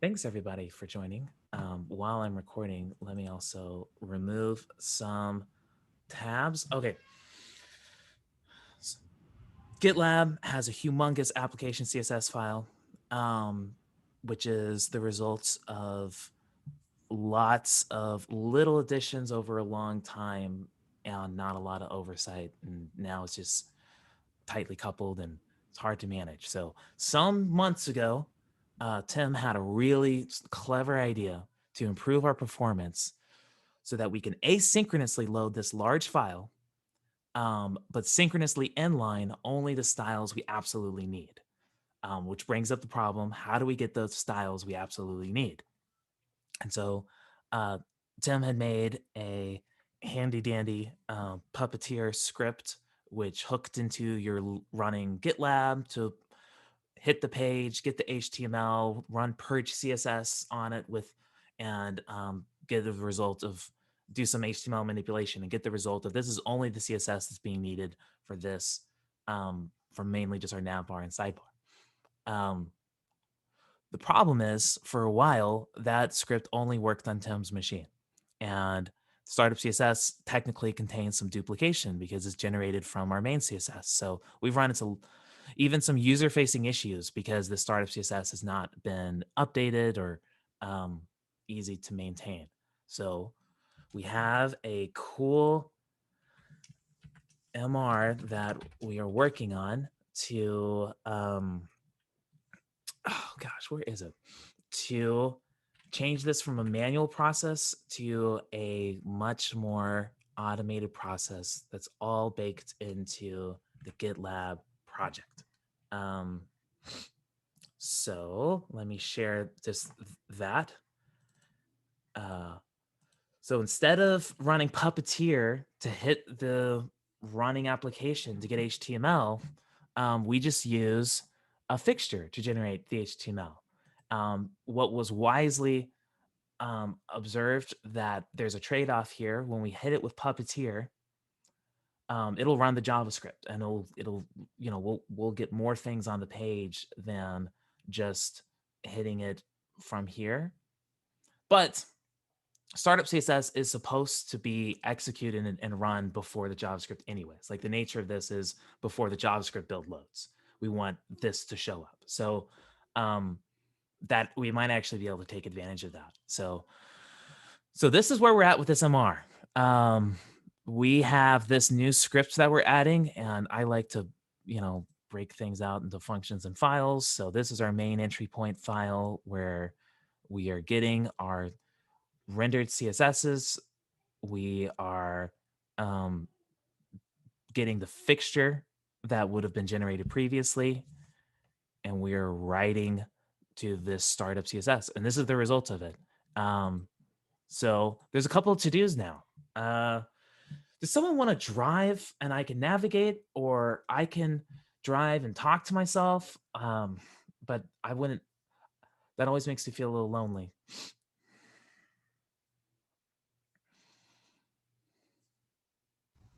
Thanks everybody for joining. While I'm recording, let me also remove some tabs. Okay. GitLab has a humongous application CSS file, which is the results of lots of little additions over a long time and not a lot of oversight. And now it's just tightly coupled and it's hard to manage. So some months ago, Tim had a really clever idea to improve our performance so that we can asynchronously load this large file, but synchronously inline only the styles we absolutely need, which brings up the problem, how do we get those styles we absolutely need? And so Tim had made a handy dandy Puppeteer script, which hooked into your running GitLab to hit the page, get the HTML, run purge CSS on it and get the result of do some HTML manipulation and get the result of this is only the CSS that's being needed for this, for mainly just our navbar and sidebar. The problem is, for a while, that script only worked on Tim's machine. And startup CSS technically contains some duplication because it's generated from our main CSS. So we've run into even some user-facing issues because the startup CSS has not been updated or easy to maintain. So we have a cool MR that we are working on to, oh gosh, where is it? To change this from a manual process to a much more automated process that's all baked into the GitLab project. So let me share just that. So instead of running Puppeteer to hit the running application to get HTML, we just use a fixture to generate the HTML. What was wisely observed that there's a trade-off here. When we hit it with Puppeteer, it'll run the JavaScript and it'll we'll get more things on the page than just hitting it from here. But startup CSS is supposed to be executed and run before the JavaScript anyways. Like the nature of this is before the JavaScript build loads, we want this to show up. So that we might actually be able to take advantage of that. So this is where we're at with this MR. We have this new script that we're adding, and I like to, break things out into functions and files. So this is our main entry point file where we are getting our rendered CSSs. We are getting the fixture that would have been generated previously, and we are writing to this startup CSS, and this is the result of it. So there's a couple of to-dos now. Does someone want to drive and I can navigate, or I can drive and talk to myself? But I wouldn't. That always makes me feel a little lonely.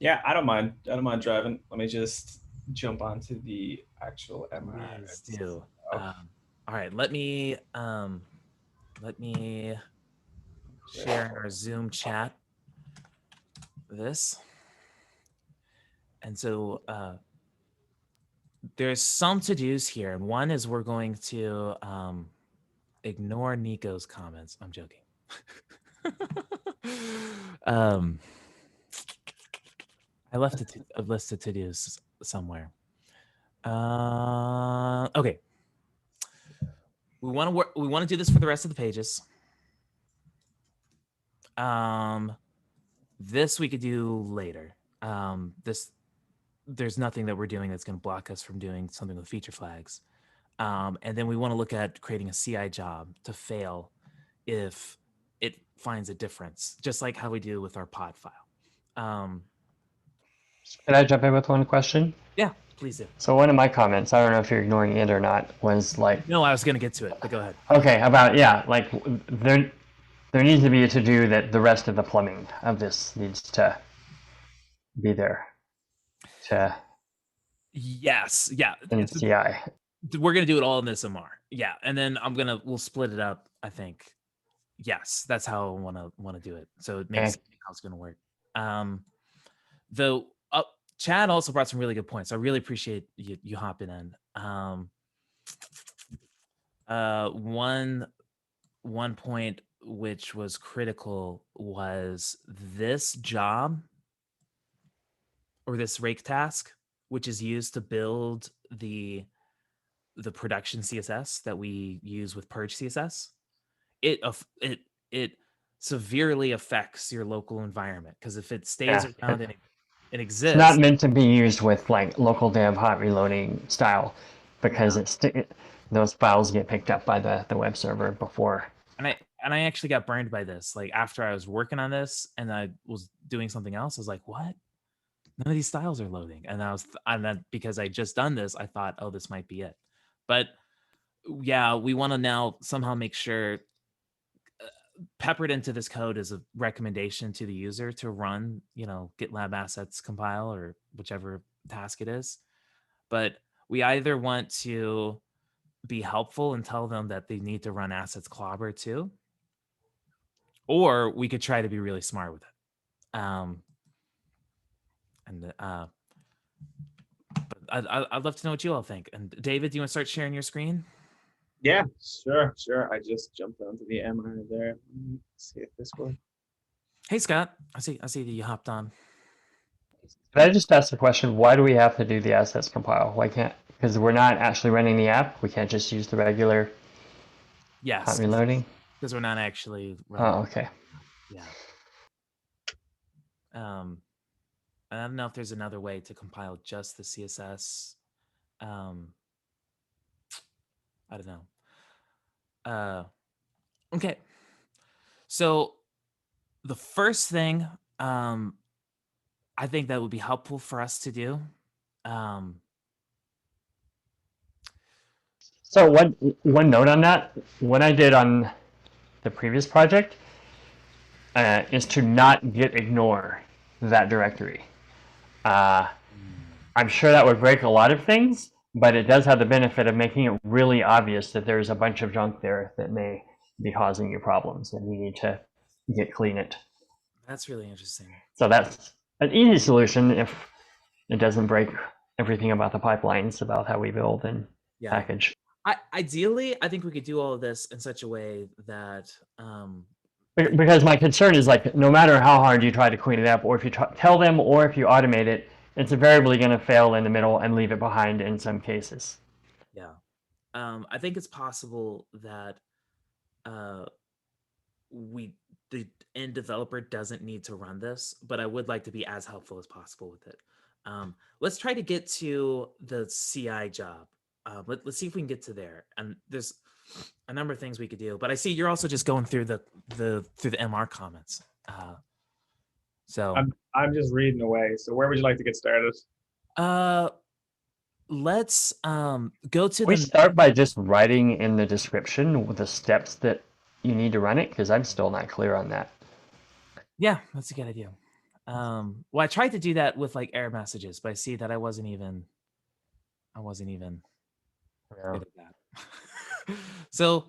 Yeah, I don't mind. I don't mind driving. Let me just jump onto the actual MR. Please do. All right, let me share in our Zoom chat this. And so there's some to-dos here. And one is we're going to ignore Nico's comments. I'm joking. I left a list of to-dos somewhere. Okay. We want to do this for the rest of the pages. This we could do later. There's nothing that we're doing that's going to block us from doing something with feature flags. And then we want to look at creating a CI job to fail if it finds a difference, just like how we do with our pod file. Can I jump in with one question? Yeah, please do. So one of my comments, I don't know if you're ignoring it or not, was like... No, I was going to get to it, but go ahead. Okay, about, yeah, like there needs to be a to-do that the rest of the plumbing of this needs to be there. Yes, yeah. In CI. We're going to do it all in this MR. Yeah, and then we'll split it up, I think. Yes, that's how I want to do it. So it makes Okay. sense how it's going to work. Though Chad also brought some really good points. I really appreciate you hopping in. One point which was critical was this job or this rake task, which is used to build the production CSS that we use with Purge CSS. It severely affects your local environment, because if it stays Yeah. around and it It's exists, not meant to be used with like local dev hot reloading style, because those files get picked up by the web server before. and I actually got burned by this. Like after I was working on this and I was doing something else, I was like, what? None of these styles are loading. And then because I just done this, I thought, oh, this might be it. But yeah, we want to now somehow make sure peppered into this code is a recommendation to the user to run, GitLab assets compile or whichever task it is. But we either want to be helpful and tell them that they need to run assets clobber too, or we could try to be really smart with it. But I'd love to know what you all think. And David, do you want to start sharing your screen? Yeah, sure. I just jumped onto the MR there. Let me see if this works. Hey Scott, I see that you hopped on. Can I just ask the question, why do we have to do the assets compile? Why can't, because we're not actually running the app, we can't just use the regular hot Yes, reloading? because we're not actually running. Oh, okay. Yeah. I don't know if there's another way to compile just the CSS. I don't know. Okay. So the first thing I think that would be helpful for us to do. So one note on that, what I did on the previous project is to not git ignore that directory. I'm sure that would break a lot of things, but it does have the benefit of making it really obvious that there's a bunch of junk there that may be causing you problems and you need to git clean it. That's really interesting. So that's an easy solution if it doesn't break everything about the pipelines, about how we build and package. Ideally, I think we could do all of this in such a way that because my concern is, like, no matter how hard you try to clean it up, or if you tell them, or if you automate it, it's invariably going to fail in the middle and leave it behind in some cases. Yeah. I think it's possible that the end developer doesn't need to run this, but I would like to be as helpful as possible with it. Let's try to get to the CI job. Let's see if we can get to there. And there's a number of things we could do, but I see you're also just going through the MR comments. So I'm just reading away. So where would you like to get started? Let's go to we start by just writing in the description the steps that you need to run it, because I'm still not clear on that. Yeah, that's a good idea. Well, I tried to do that with like error messages, but I see that I wasn't even good at that. So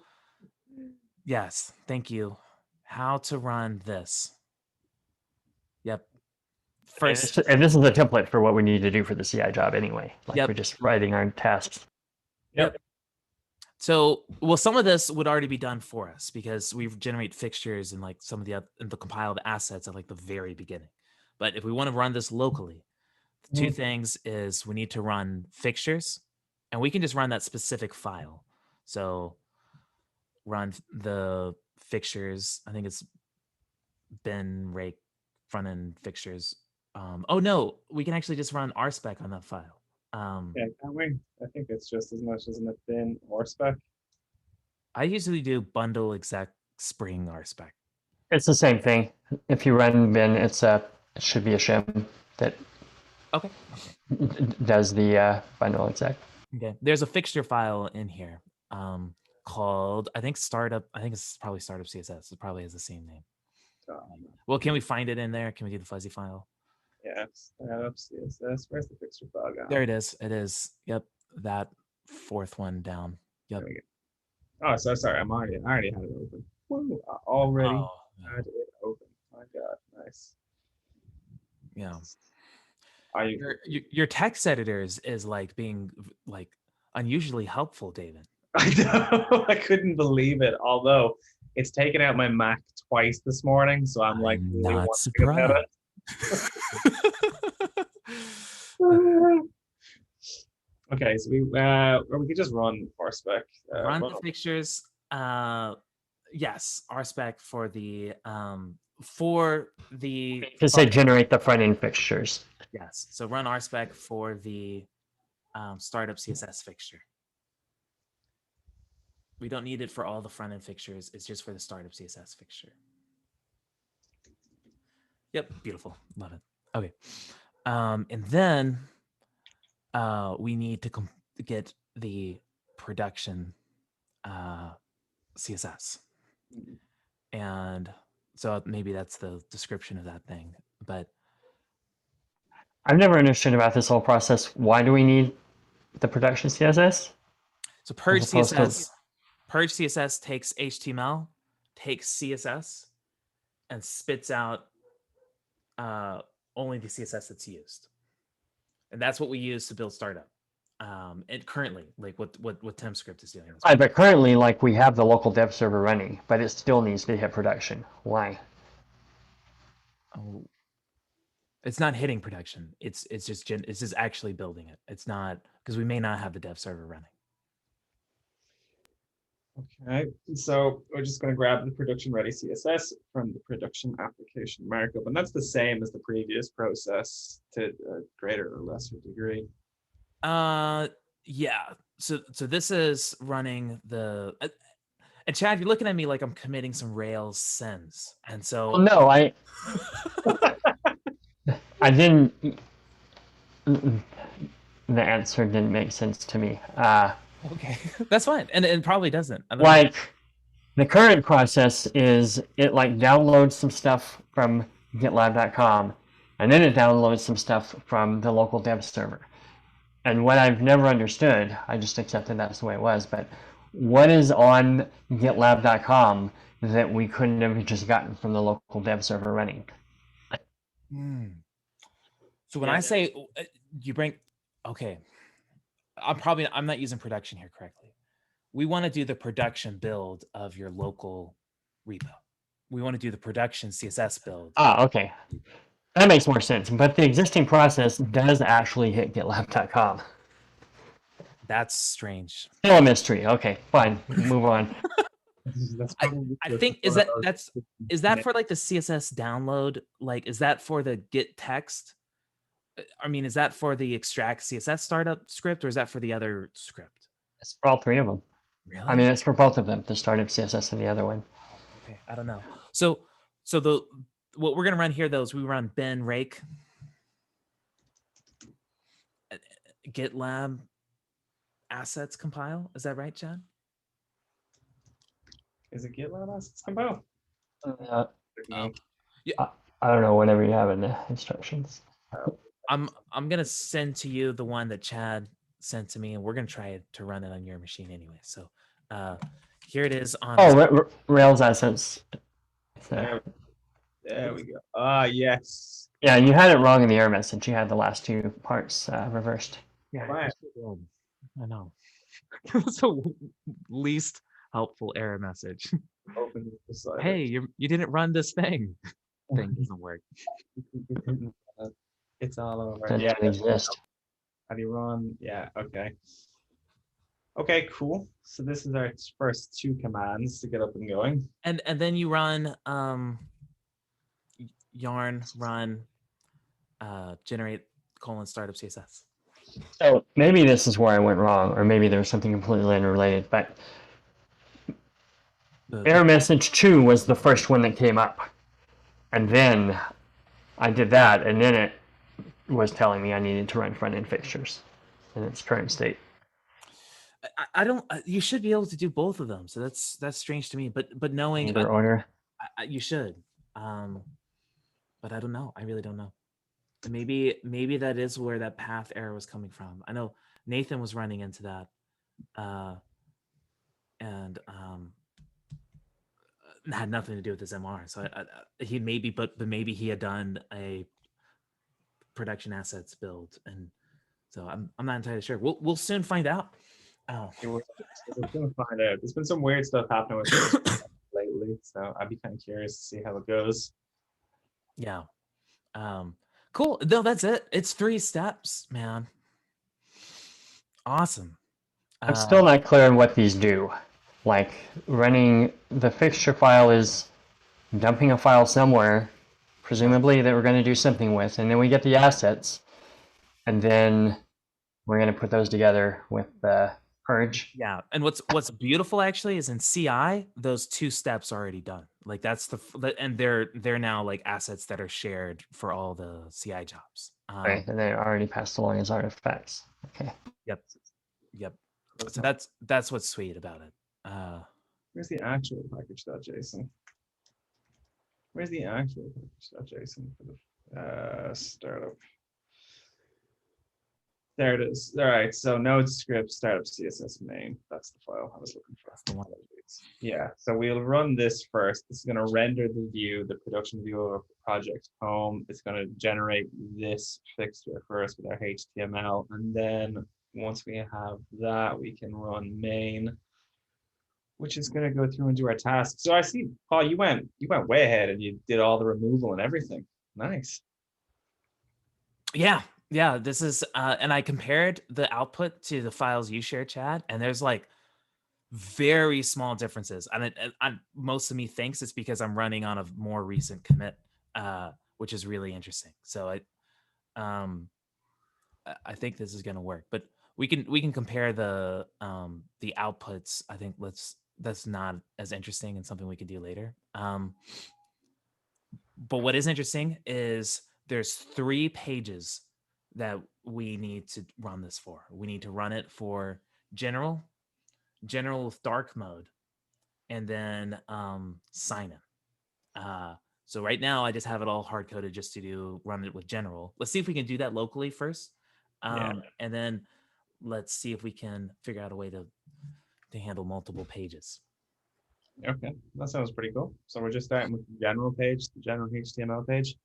yes, thank you. How to run this. Yep. First, and this is a template for what we need to do for the CI job anyway. Like, we're just writing our tasks. Yep. So, well, some of this would already be done for us because we generate fixtures and like some of the compiled assets at like the very beginning. But if we want to run this locally, two things is we need to run fixtures, and we can just run that specific file. So run the fixtures. I think it's bin rake front end fixtures. Oh no, we can actually just run rspec on that file. Yeah, can't we? I think it's just as much as in a bin or spec. I usually do bundle exec spring rspec. It's the same thing. If you run bin, it should be a shim that does the bundle exec. Okay, there's a fixture file in here called, I think startup. I think it's probably startup CSS. It probably has the same name. Well, can we find it in there? Can we do the fuzzy file? Yeah, startup CSS. Where's the fixture file gone? There it is. It is. Yep, that fourth one down. Yep. Oh, so sorry. I already had it open. Woo, I already Oh, had it open. My God, nice. yeah. I Your text editor is like being like unusually helpful, David. I know. I couldn't believe it. Although it's taken out my Mac twice this morning, so I'm like I'm really not wondering about surprised. it. Okay, so we could just run RSpec. Run the fixtures. Yes, RSpec for the To say generate the front end fixtures. yes. So run RSpec for the startup CSS fixture. We don't need it for all the front end fixtures. It's just for the startup CSS fixture. Yep, beautiful. Love it. Okay. And then we need to get the production CSS. And so maybe that's the description of that thing. But I've never understood about this whole process. Why do we need the production CSS? so purge As opposed to- CSS takes HTML, takes CSS, and spits out only the CSS that's used. And that's what we use to build startup. And currently, like what Tim's script is doing. Right, but currently, like we have the local dev server running, but it still needs to hit production. Why? Oh, it's not hitting production. It's just actually building it. It's not because we may not have the dev server running. Okay, so we're just going to grab the production ready CSS from the production application markup, and that's the same as the previous process to a greater or lesser degree. Yeah. So this is running the and Chad, you're looking at me like I'm committing some Rails sins, and so Well, no, I didn't. The answer didn't make sense to me. okay, that's fine, and it probably doesn't. I don't know. Like the current process is it like downloads some stuff from GitLab.com, and then it downloads some stuff from the local dev server. And what I've never understood, I just accepted that's the way it was, but what is on GitLab.com that we couldn't have just gotten from the local dev server running? So when I say you bring, okay, I'm not using production here correctly. We want to do the production build of your local repo. We want to do the production CSS build. Ah, okay. That makes more sense. But the existing process does actually hit GitLab.com. That's strange. Still a mystery. Okay, fine. Move on. I think is that for like the CSS download? Like, is that for the get text? I mean, is that for the extract CSS startup script, or is that for the other script? It's for all three of them. Really? I mean, it's for both of them, the startup CSS and the other one. Okay, I don't know. So what we're gonna run here though is we run bin rake GitLab assets compile. Is that right, Chad? Is it GitLab assets compile? Yeah. I don't know. Whatever you have in the instructions. I'm gonna send to you the one that Chad sent to me, and we're gonna try to run it on your machine anyway. So here it is on. Oh, Rails assets. There we go. Ah, yes. Yeah, you had it wrong in the error message. You had the last two parts reversed. Yeah, Right. I know. It's the least helpful error message. Open the Hey, you didn't run this thing. Thing doesn't work. It's all over. That Yeah. doesn't exist. How do you run? Yeah. Okay. Okay. Cool. So this is our first two commands to get up and going. And then you run yarn run generate startup CSS. So maybe this is where I went wrong, or maybe there was something completely unrelated. But error message 2 was the first one that came up, and then I did that, and then it was telling me I needed to run front end fixtures in its current state. I don't. You should be able to do both of them. So that's strange to me. But knowing Either order. you should. But I don't know. I really don't know. Maybe that is where that path error was coming from. I know Nathan was running into that. and had nothing to do with his MR. So he maybe, but maybe he had done a production assets build, and so I'm not entirely sure. We'll soon find out. We're gonna find out. There's been some weird stuff happening with this lately, so I'd be kind of curious to see how it goes. Yeah. Cool. No, that's it. It's 3 steps, man. Awesome. I'm still not clear on what these do. Like running the fixture file is dumping a file somewhere, presumably that we're going to do something with, and then we get the assets, and then we're going to put those together with the purge. Yeah, and what's beautiful actually is in CI, those 2 steps are already done. Like that's and they're now like assets that are shared for all the CI jobs. Right, and they're already passed along as artifacts. Okay. Yep. So that's what's sweet about it. Where's the actual package.json? Where's the actual package.json for the startup? There it is. All right. So node script startup CSS main. That's the file I was looking for. That's the one. Yeah. So we'll run this first. This is going to render the view, the production view of our project home. It's going to generate this fixture first with our HTML, and then once we have that, we can run main, which is going to go through and do our tasks. So I see, Paul, you went way ahead and you did all the removal and everything. Nice. Yeah. This is and I compared the output to the files you shared, Chad, and there's like very small differences. And most of me thinks it's because I'm running on a more recent commit, which is really interesting. So I think this is going to work, but we can compare the outputs. I think that's not as interesting and something we could do later. But what is interesting is there's 3 pages that we need to run this for. We need to run it for general with dark mode, and then sign in. So right now I just have it all hard coded just to run it with general. Let's see if we can do that locally first. And then let's see if we can figure out a way to handle multiple pages. Okay, that sounds pretty cool. So we're just starting with the general page, the general HTML page.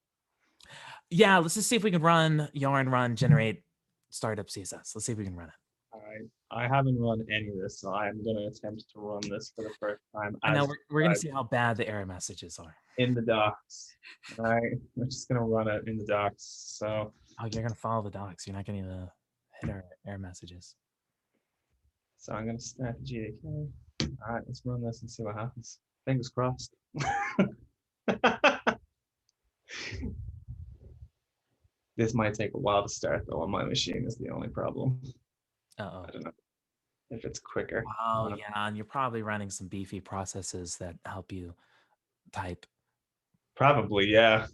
Yeah, let's just see if we can run yarn run generate startup CSS. Let's see if we can run it. All right, I haven't run any of this, so I'm going to attempt to run this for the first time. And now we're going to see how bad the error messages are. In the docs. All right, we're just going to run it in the docs. So. Oh, you're going to follow the docs. You're not going to hit our error messages. So I'm going to start the GDK. All right, let's run this and see what happens. Fingers crossed. This might take a while to start, though, on my machine is the only problem. Uh-oh. I don't know if it's quicker. Oh, yeah, and you're probably running some beefy processes that help you type. Probably, yeah.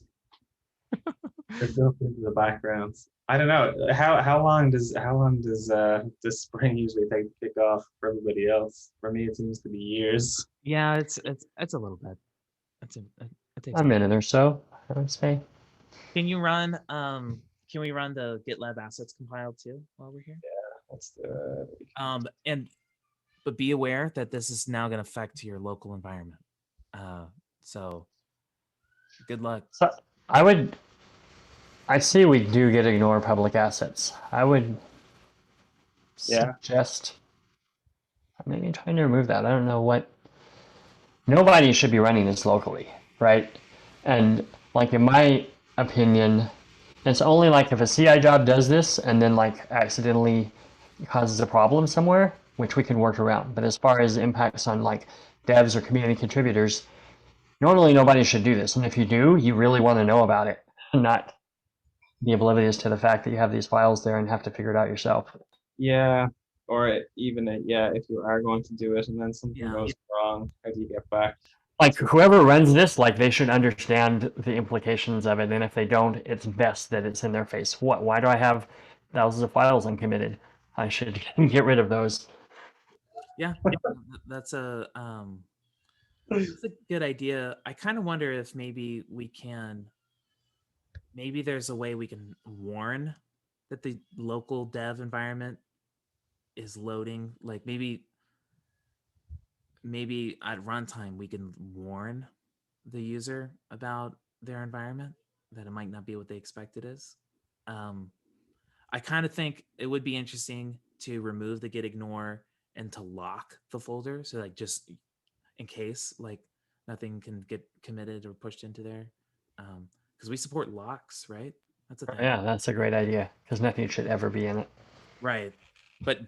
They're built into the backgrounds. I don't know. How long does this spring usually take to kick off for everybody else? For me, it seems to be years. Yeah, it's a little bit. It takes A minute or so, I would say. Can you run can we run the GitLab assets compile too while we're here? Yeah, let's do it. But be aware that this is now going to affect your local environment. So good luck. So I see we do get ignore public assets. I would suggest maybe trying to remove that. I don't know what. Nobody should be running this locally, right? And like in my opinion, it's only like if a CI job does this and then like accidentally causes a problem somewhere, which we can work around. But as far as impacts on like devs or community contributors, normally nobody should do this. And if you do, you really want to know about it and not be oblivious to the fact that you have these files there and have to figure it out yourself. Yeah, or even if you are going to do it and then something goes wrong, how do you get back? Like whoever runs this, like they should understand the implications of it, and if they don't, it's best that it's in their face. Why do I have thousands of files uncommitted? I should get rid of those. Yeah, that's a good idea. I kind of wonder if maybe there's a way we can warn that the local dev environment is loading. Like maybe maybe at runtime we can warn the user about their environment, that it might not be what they expect it is. I kind of think it would be interesting to remove the git ignore and to lock the folder, so like just in case like nothing can get committed or pushed into there, because we support locks, right? That's a thing. Yeah, that's a great idea because nothing should ever be in it. Right. But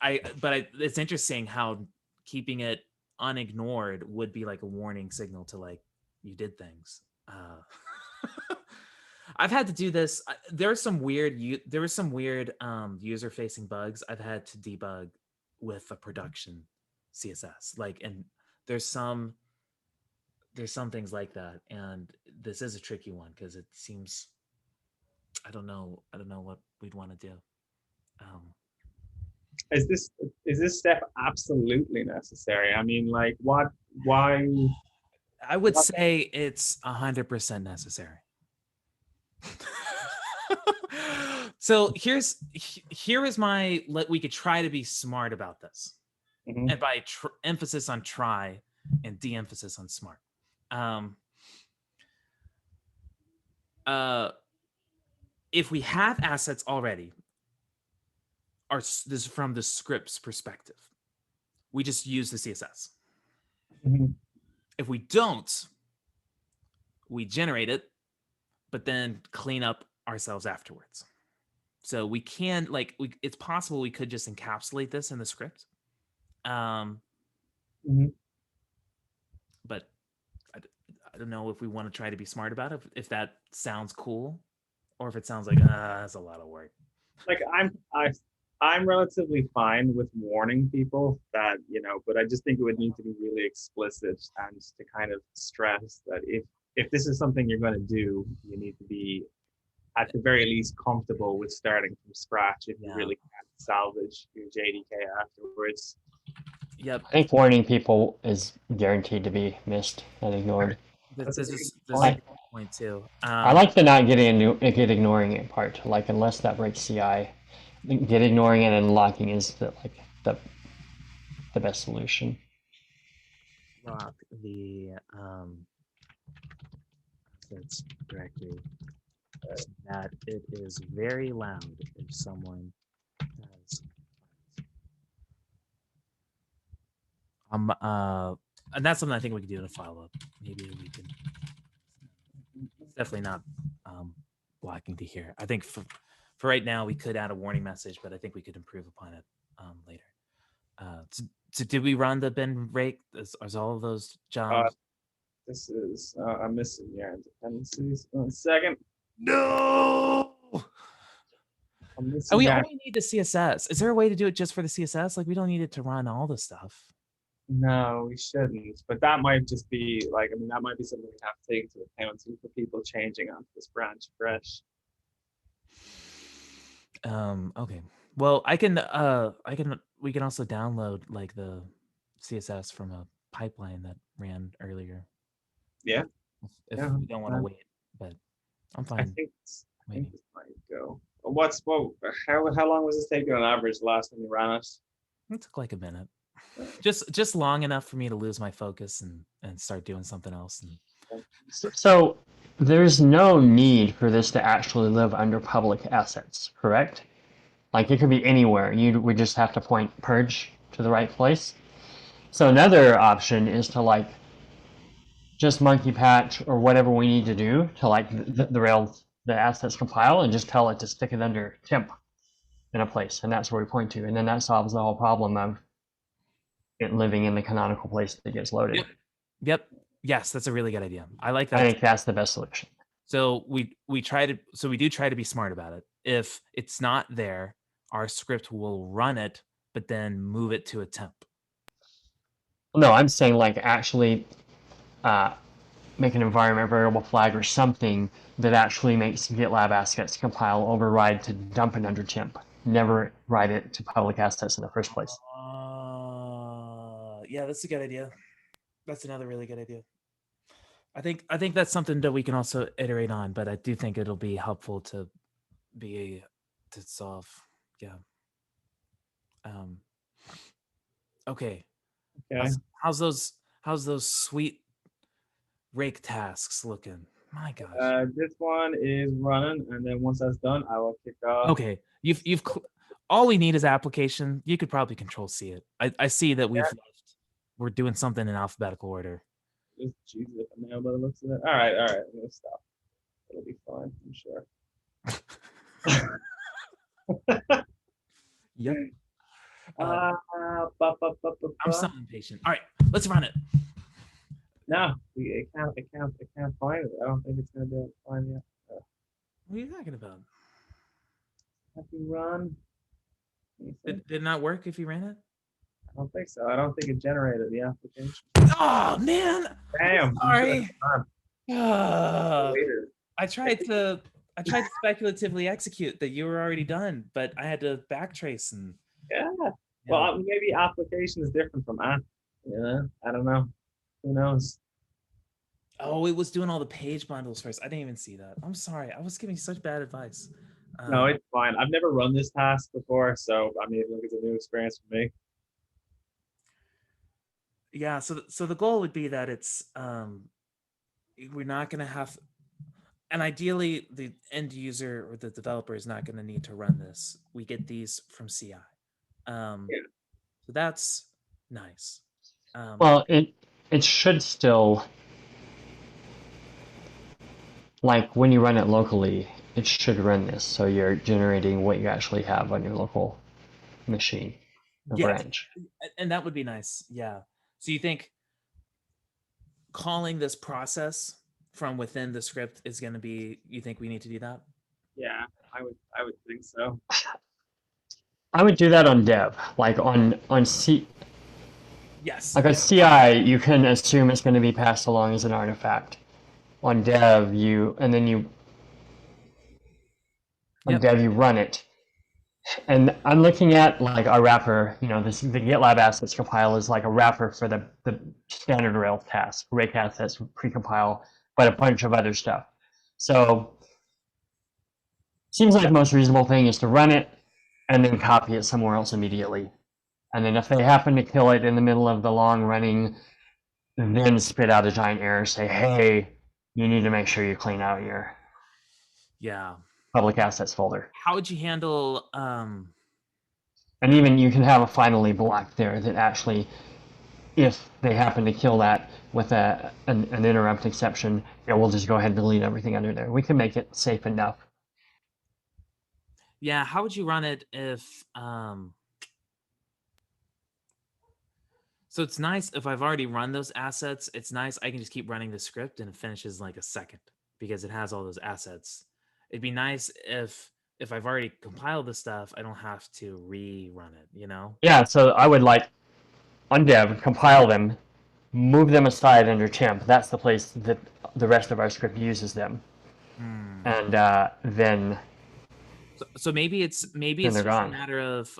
it's interesting how keeping it unignored would be like a warning signal to like you did things. I've had to do this. There were some weird user facing bugs I've had to debug with a production CSS. Like, and there's some things like that, and this is a tricky one because it seems I don't know what we'd want to do. Is this step absolutely necessary? I mean, like, why? I would What- say it's 100% necessary. So here is my we could try to be smart about this, Mhm. and by emphasis on try and de-emphasis on smart. If we have assets already, this is from the script's perspective, we just use the CSS. Mhm. If we don't, we generate it, but then clean up ourselves afterwards. So we can it's possible we could just encapsulate this in the script. Mhm. But I don't know if we want to try to be smart about it, if that sounds cool, or if it sounds like that's a lot of work. Like I'm relatively fine with warning people that, but I just think it would need to be really explicit and to kind of stress that if this is something you're going to do, you need to be at the very least comfortable with starting from scratch if you really can't salvage your JDK afterwards. Yep. I think warning people is guaranteed to be missed and ignored. This is a point. good point too. I like the not getting ignoring it part. Like unless that breaks CI, get ignoring it and locking is the best solution. Lock the assets directory so that it is very loud if someone has and that's something I think we could do in a follow-up. Maybe we can. It's definitely not blocking to hear. I think for right now we could add a warning message, but I think we could improve upon it later. So did we run the bin rake? Is all of those jobs? This is I'm missing your dependencies. 1 second. No. I'm And missing we your- only need the CSS. Is there a way to do it just for the CSS? Like we don't need it to run all the stuff. No, we shouldn't. But that might just be like, that might be something we have to take into account for people changing onto this branch fresh. Okay. Well, we can also download like the CSS from a pipeline that ran earlier. Yeah. If Yeah, we don't want to wait, but I'm I fine. think waiting. this might go. How long was this taking on average the last time you ran it? It took like a minute. Just long enough for me to lose my focus and start doing something else. So there's no need for this to actually live under public assets, correct? Like it could be anywhere. You would just have to point purge to the right place. So another option is to like just monkey patch or whatever we need to do to like the assets compile and just tell it to stick it under temp in a place, and that's where we point to, and then that solves the whole problem of it living in the canonical place that gets loaded. Yep. Yes, that's a really good idea. I like that. I think that's the best solution. So we do try to be smart about it. If it's not there, our script will run it, but then move it to a temp. No, I'm saying like actually make an environment variable flag or something that actually makes GitLab assets compile override to dump it under temp. Never write it to public assets in the first place. Yeah, that's a good idea. That's another really good idea. I think that's something that we can also iterate on, but I do think it'll be helpful to solve. Yeah. Okay. Okay. How's those sweet rake tasks looking? My gosh. This one is running, and then once that's done, I will kick off. Okay, all we need is application. You could probably control C it. I see that we're doing something in alphabetical order. Just Jesus now by the looks of it. All right. I'm gonna stop. It'll be fine, I'm sure. Yep. I'm so impatient. All right, let's run it. No, it can't find it. I don't think it's gonna be able to find it. What are you talking about? Happy run. Did it not work if you ran it? I don't think so. I don't think it generated the application. Oh man! Damn. Sorry. Later. I tried to speculatively execute that you were already done, but I had to backtrace and. Yeah. Well, maybe application is different from app. Yeah. I don't know. Who knows? Oh, it was doing all the page bundles first. I didn't even see that. I'm sorry. I was giving such bad advice. No, it's fine. I've never run this task before, so I mean, it's a new experience for me. Yeah. So the goal would be that it's we're not going to have, and ideally the end user or the developer is not going to need to run this. We get these from CI. So that's nice. Well, it should still, like when you run it locally, it should run this. So you're generating what you actually have on your local machine, the branch. And that would be nice. Yeah. So you think calling this process from within the script is going to be, you think we need to do that? Yeah, I would think so. I would do that on dev, like on C. Yes. Like on CI, you can assume it's going to be passed along as an artifact. On dev, dev you run it. And I'm looking at like our wrapper, the GitLab assets compile is like a wrapper for the standard Rails task, rake assets precompile, but a bunch of other stuff. So seems like the most reasonable thing is to run it and then copy it somewhere else immediately. And then if they happen to kill it in the middle of the long running, then spit out a giant error, say, hey, you need to make sure you clean out your public assets folder. How would you handle and even you can have a finally block there that actually, if they happen to kill that with an interrupt exception, we'll just go ahead and delete everything under there. We can make it safe enough. Yeah, how would you run it if so it's nice if I've already run those assets, it's nice I can just keep running the script and it finishes in like a second because it has all those assets. It'd be nice if I've already compiled the stuff, I don't have to rerun it, Yeah, so I would on dev, compile them, move them aside under temp. That's the place that the rest of our script uses them. And then so maybe it's just gone. a matter of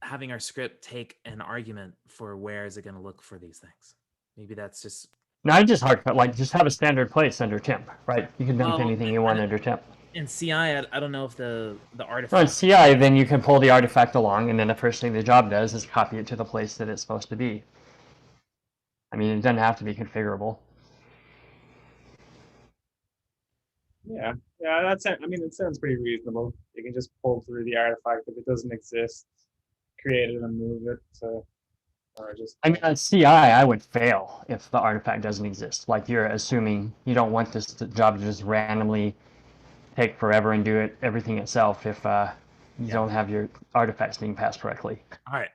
having our script take an argument for where is it going to look for these things. Maybe that's just no, I just just have a standard place under temp, right? You can dump anything you want under temp. In CI, I don't know if the artifact. No, in CI, then you can pull the artifact along, and then the first thing the job does is copy it to the place that it's supposed to be. I mean, it doesn't have to be configurable. Yeah, it sounds pretty reasonable. You can just pull through the artifact if it doesn't exist, create it and move it to, or just. I mean, on CI, I would fail if the artifact doesn't exist. Like you're assuming you don't want this job to just randomly take forever and do everything itself if you don't have your artifacts being passed correctly. All right,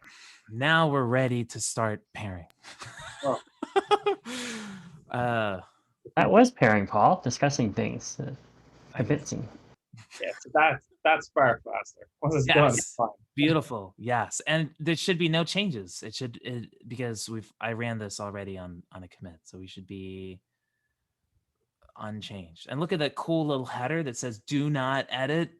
now we're ready to start pairing. Oh. That was pairing, Paul, discussing things. Convincing. Yeah, so that's far faster. Once it's done, it's fine. Beautiful. Yes, and there should be no changes. Because I ran this already on a commit, so we should be unchanged. And look at that cool little header that says "Do not edit."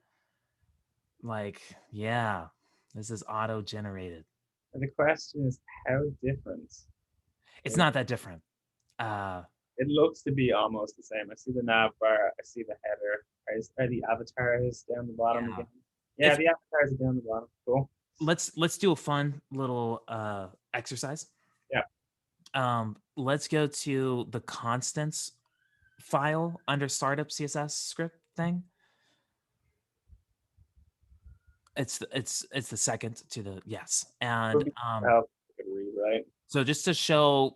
Like, yeah, this is auto generated. And the question is, how different? It's not that different. It looks to be almost the same. I see the nav bar. I see the header. Are the avatars down the bottom Yeah. again? Yeah, the avatars are down the bottom. Cool. Let's do a fun little exercise. Yeah. Let's go to the constants file under startup CSS script thing. It's the second to the yes. And Right. so just to show,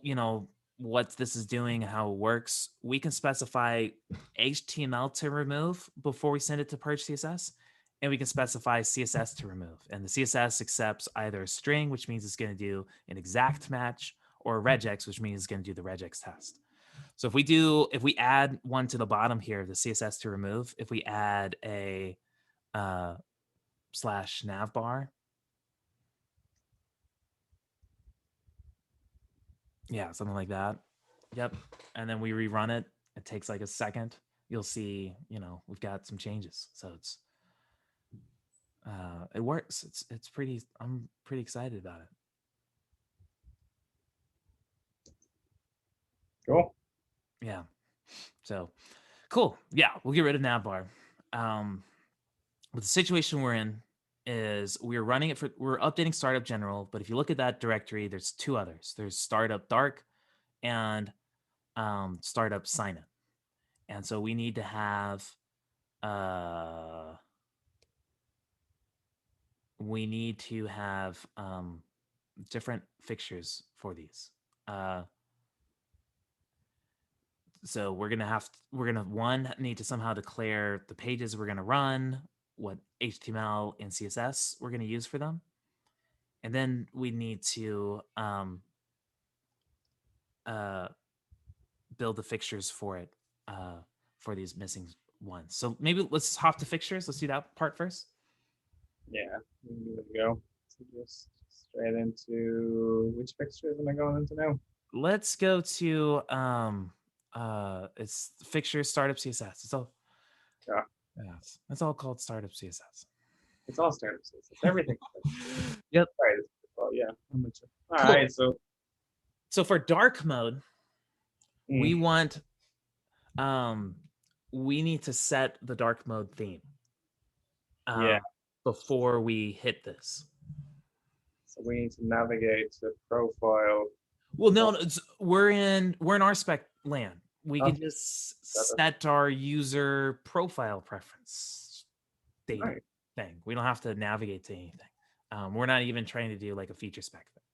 what this is doing and how it works, we can specify HTML to remove before we send it to purge CSS, and we can specify CSS to remove. And the CSS accepts either a string, which means it's going to do an exact match, or a regex, which means it's going to do the regex test. So if we add one to the bottom here, the CSS to remove, if we add a / navbar. Yeah, something like that. Yep. And then we rerun it. It takes like a second. You'll see, we've got some changes. So it works. I'm pretty excited about it. Cool. Yeah. So cool. Yeah, we'll get rid of navbar. But the situation we're in is we're updating startup general, but if you look at that directory, there's two others. There's startup dark and startup sign in. And so we need to have different fixtures for these. So we're gonna need to somehow declare the pages we're gonna run, what HTML and CSS we're gonna use for them, and then we need to build the fixtures for it for these missing ones. So maybe let's hop to fixtures. Let's do that part first. Yeah, here we go. So just straight into which fixtures am I going into now? Let's go to it's fixtures startup CSS. It's all it's all called startup CSS. It's all startup CSS. It's everything. Yep. All right. Well, yeah, I'm with you. All Cool. right. So for dark mode, we want we need to set the dark mode theme. Before we hit this. So we need to navigate to profile. Well, no, we're in RSpec land. We can just set our user profile preference data thing. We don't have to navigate to anything. We're not even trying to do like a feature spec thing.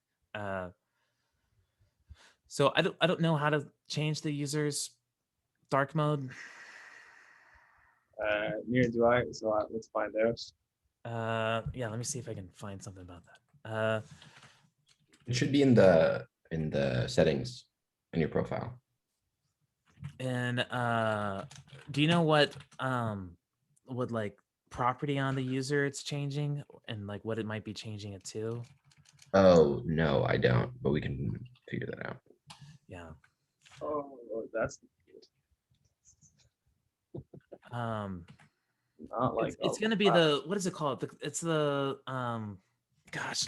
So I don't know how to change the user's dark mode. Neither do I. So let's find out. Yeah, let me see if I can find something about that. It should be in the settings in your profile. And do you know what like property on the user it's changing and like what it might be changing it to? Oh no, I don't, but we can figure that out. Yeah. Oh, that's not like it's gonna be the, what is it called? It's the gosh.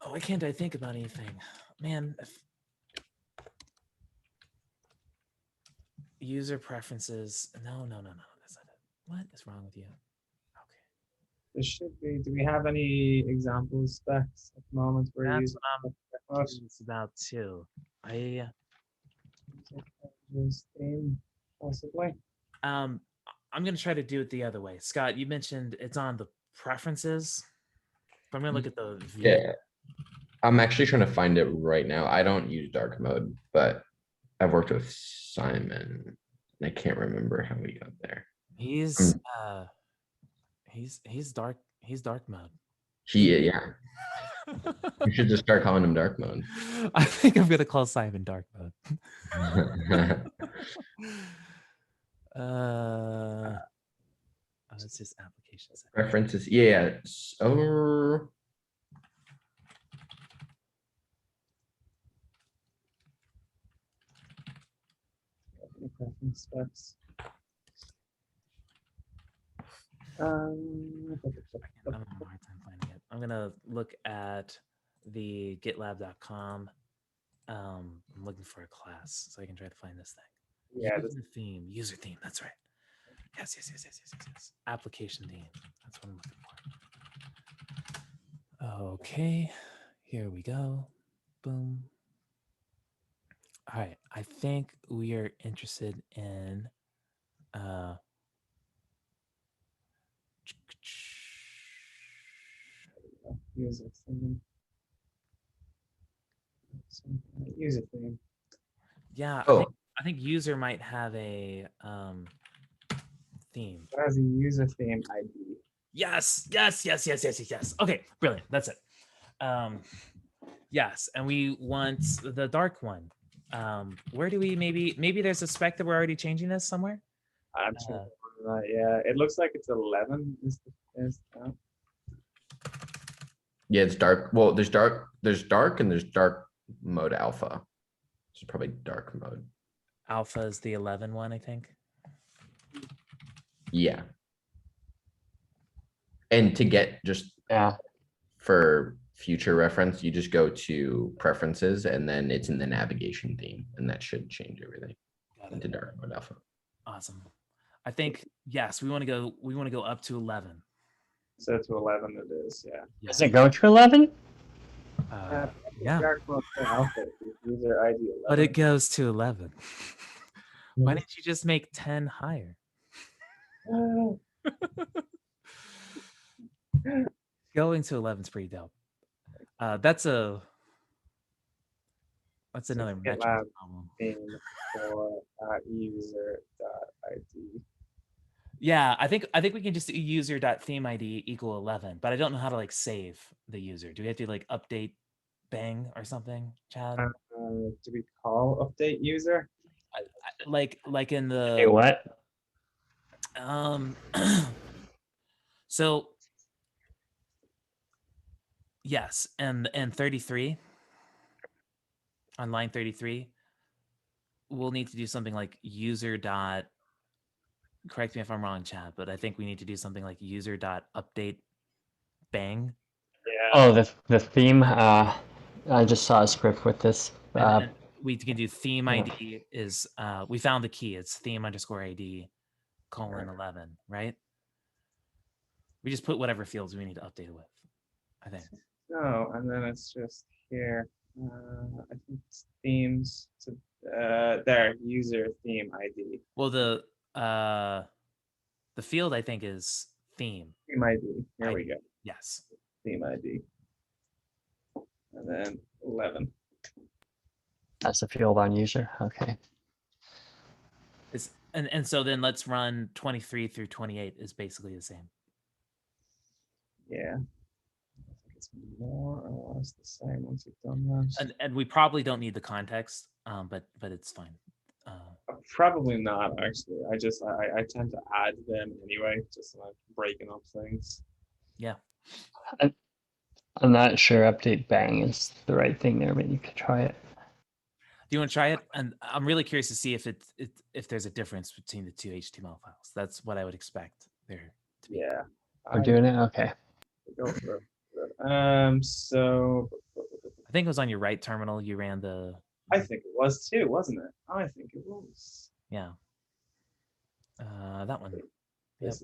Oh, why can't I think about anything? Man, user preferences. No, that's not it. What is wrong with you? Okay. There should be. Do we have any example specs at the moment where That's what I'm curious about too. Possibly. I'm gonna try to do it the other way. Scott, you mentioned it's on the preferences. But I'm gonna look at the view. Yeah, I'm actually trying to find it right now. I don't use dark mode, but I've worked with Simon, and I can't remember how we got there. He's dark mode. Yeah. You should just start calling him dark mode. I think I'm gonna call Simon dark mode. That's his application set. References, yeah. So Preference specs. I'm having a hard time finding it. I'm gonna look at the GitLab.com I'm looking for a class so I can try to find this thing. Yeah, User theme. That's right. Yes. Application theme. That's what I'm looking for. Okay, here we go. Boom. All right, I think we are interested in user theme. User theme. yeah, Oh, I think user might have a theme. It has a user theme ID. Yes. Okay, brilliant. That's it. Yes, and we want the dark one. Where do we maybe there's a spec that we're already changing this somewhere? I'm sure. Yeah, it looks like it's 11. yeah, it's dark. Well, there's dark, and there's dark mode alpha. It's probably dark mode. Alpha is the 11 one, I think. Yeah. And to get just Yeah. for future reference, you just go to preferences and then it's in the navigation theme, and that should change everything Got into it. dark mode alpha. Awesome. I think yes, we want to go up to 11. So to 11 it is, yeah. Does it go to 11? Yeah. Dark mode alpha, user ID 11. But it goes to 11. Why didn't you just make 10 higher? Going to 11 is pretty dope. That's another metric GitLab problem. theme for user.id. Yeah, I think we can just do user.themeid equal 11, but I don't know how to like save the user. Do we have to like update bang or something, Chad? Do we call update user? Like in the Hey, what? So yes, and 33 on line 33, we'll need to do something like user dot, correct me if I'm wrong, Chad, but I think we need to do something like user dot update bang. Yeah. Oh, the theme. I just saw a script with this. And then we can do theme yeah. ID is we found the key. It's theme underscore ID colon 11, right? We just put whatever fields we need to update it with, I think. No, and then it's just here. I think it's themes. So, there, user theme ID. Well, the field I think is theme. Theme ID. Here we go. Yes. Theme ID. And then 11. That's the field on user. Okay. And so then let's run 23 through 28 is basically the same. Yeah. I think it's more or less the same once you've done that. And we probably don't need the context, but it's fine. Probably not actually. I tend to add them anyway, just like breaking up things. Yeah. I'm not sure update bang is the right thing there, but you could try it. Do you want to try it? And I'm really curious to see if there's a difference between the two HTML files. That's what I would expect there to be. Yeah. We're doing it? Okay. Go for it. So I think it was on your right terminal. You ran the. I think it was too, wasn't it? I think it was. Yeah. That one. This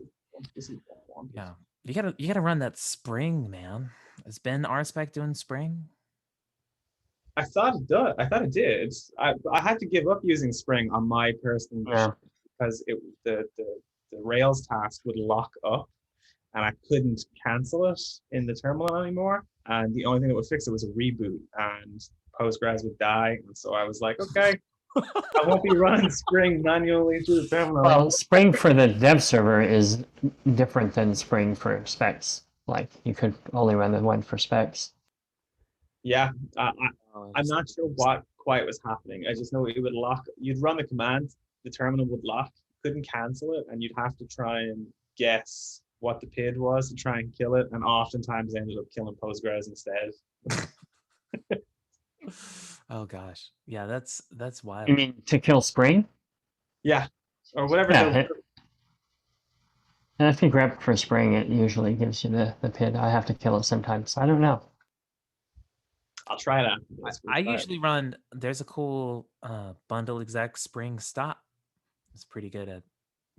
is one. Yeah. You gotta run that Spring, man. Has Ben RSpec doing Spring? I thought it did. I had to give up using Spring on my personal machine because the Rails task would lock up and I couldn't cancel it in the terminal anymore. And the only thing that would fix it was a reboot, and Postgres would die. And so I was like, okay, I won't be running Spring manually through the terminal. Well, Spring for the dev server is different than Spring for specs. Like you could only run the one for specs. Yeah, I'm not sure what quite was happening. I just know it would lock. You'd run the command, the terminal would lock, couldn't cancel it, and you'd have to try and guess what the PID was to try and kill it. And oftentimes ended up killing Postgres instead. Oh gosh, yeah, that's wild. You mean to kill Spring? Yeah, or whatever. Yeah, and if you grep for Spring, it usually gives you the PID. I have to kill it sometimes. I don't know. I'll try it after this. I usually run. There's a cool bundle exec spring stop. It's pretty good at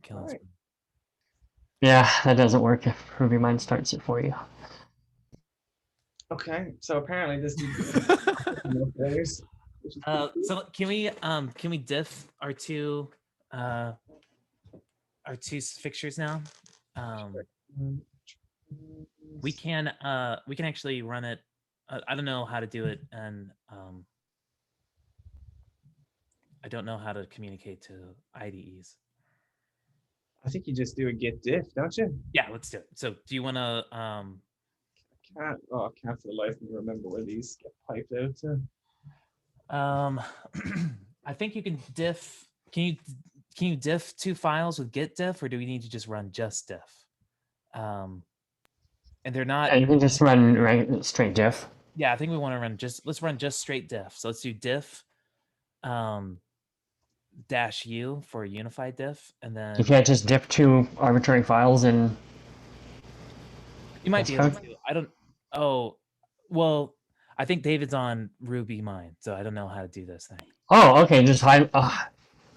killing. Alright. Spring. Yeah, that doesn't work if RubyMine starts it for you. Okay, so apparently this no failures. Which is pretty cool. So can we diff our two fixtures now? We can actually run it. I don't know how to do it, and I don't know how to communicate to IDEs. I think you just do a git diff, don't you? Yeah, let's do it. So do you want to I can't for the life of me remember where these get piped out to. I think you can diff. Can you diff two files with git diff, or do we need to just run just diff? And they're not. Yeah, you can just run straight diff. Yeah, I think we want to run let's run just straight diff. So let's do diff -u for a unified diff, and then You can't just diff two arbitrary files and you might be able code? to. I don't. Oh, well, I think David's on RubyMine, so I don't know how to do this thing. Oh, okay. Just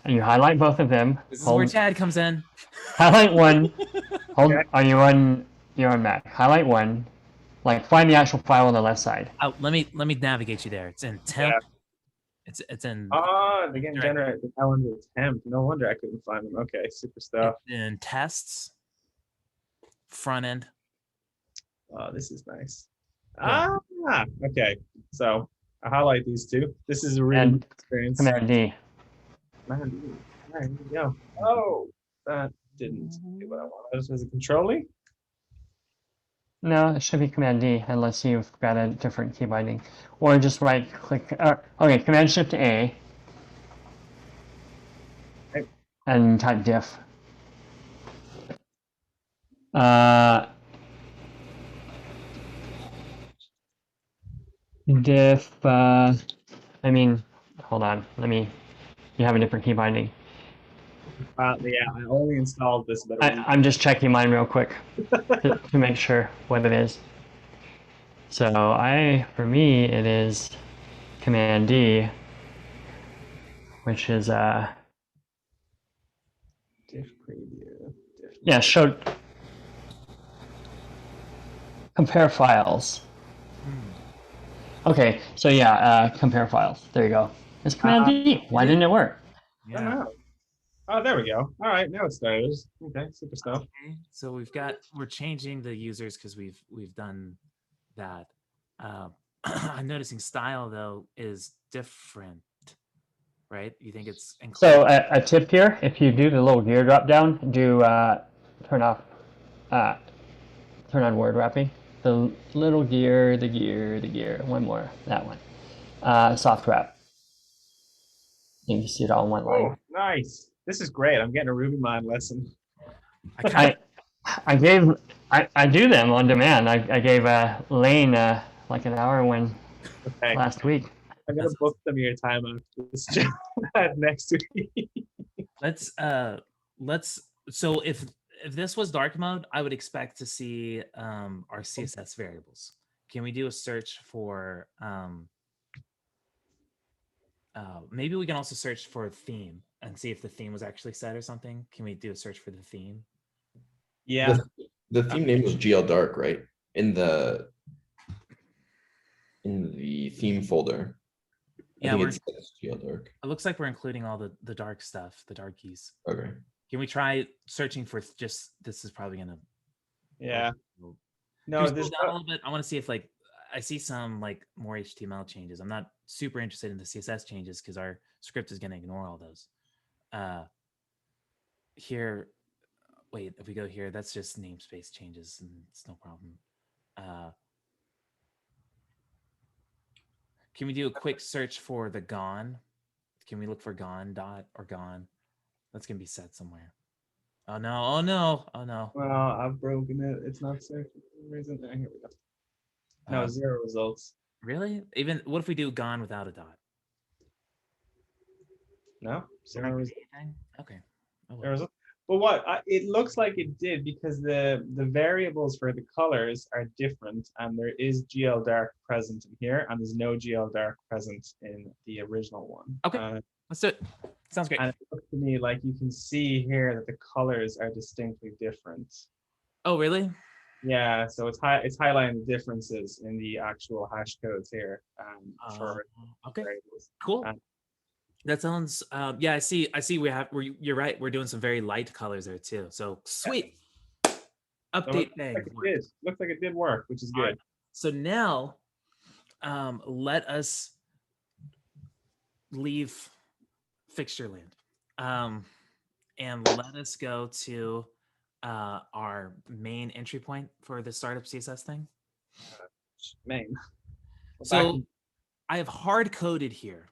you highlight both of them. This is where Chad comes in. Highlight one. Hold. Okay. Are you on? You're on Mac. Highlight one. Like find the actual file on the left side. Oh, let me navigate you there. It's in temp. Yeah. It's in. They're getting generated the calendar temp. No wonder I couldn't find them. Okay, super stuff. It's in tests. Front end. Oh, this is nice. Yeah. Okay. So I highlight these two. This is a really And good experience. Command D. Man, all right, here we go. Oh, that didn't do what I wanted. Was it controlling? No, it should be Command D unless you've got a different key binding, or just right click. Okay, Command Shift A. Okay. And type diff. Diff. I mean, hold on. You have a different key binding. Yeah, I only installed this. But I'm just checking mine real quick to make sure what it is. So for me, it is Command D, which is diff preview. Diff. yeah, show compare files. Okay, so yeah, compare files. There you go. It's Command D. Why didn't it work? I don't know. Oh, there we go. All right, now it started. Okay, super stuff. Okay, so we're changing the users because we've done that. I'm noticing style though is different, right? You think it's So a tip here: if you do the little gear drop down, do turn on word wrapping. The little gear, the gear. One more, that one. Soft wrap. You can see it all in one line. Oh, nice. This is great. I'm getting a RubyMine lesson. I do them on demand. I gave Lane like an hour Okay. last week. I'm gonna book them your time after this job next week. Let's so if this was dark mode, I would expect to see our CSS variables. Can we do a search for maybe we can also search for theme and see if the theme was actually set or something. Can we do a search for the theme? Yeah. The theme name was GL Dark, right? In the theme folder. Yeah, it's GL Dark. It looks like we're including all the dark stuff, the darkies. Okay. Can we try searching for just? This is probably gonna. Yeah. No, No, this this down a little bit. I want to see if I see some more HTML changes. I'm not super interested in the CSS changes because our script is going to ignore all those. Here, wait, if we go here, that's just namespace changes and it's no problem. Can we do a quick search for the gone? Can we look for gone dot or gone? That's going to be set somewhere. Oh no, oh no, oh no. Well, I've broken it. It's not searching for some reason. Here we go. No, 0 results. Really? Even what if we do gone without a dot? No, 0 results. Okay. Oh, well. There was But it looks like it did because the variables for the colors are different, and there is GL dark present in here, and there's no GL dark present in the original one. Okay. Let's do it. Sounds great. And it looks to me like you can see here that the colors are distinctly different. Oh, really? Yeah, so it's highlighting the differences in the actual hash codes here for Okay. variables. Cool. That sounds. Yeah, I see. You're right. We're doing some very light colors there too. So sweet. So Update it thing. looks like it did work, which is good. All right. So now, let us leave fixture land, and let us go to our main entry point for the startup CSS thing. Main. So I have hard coded here.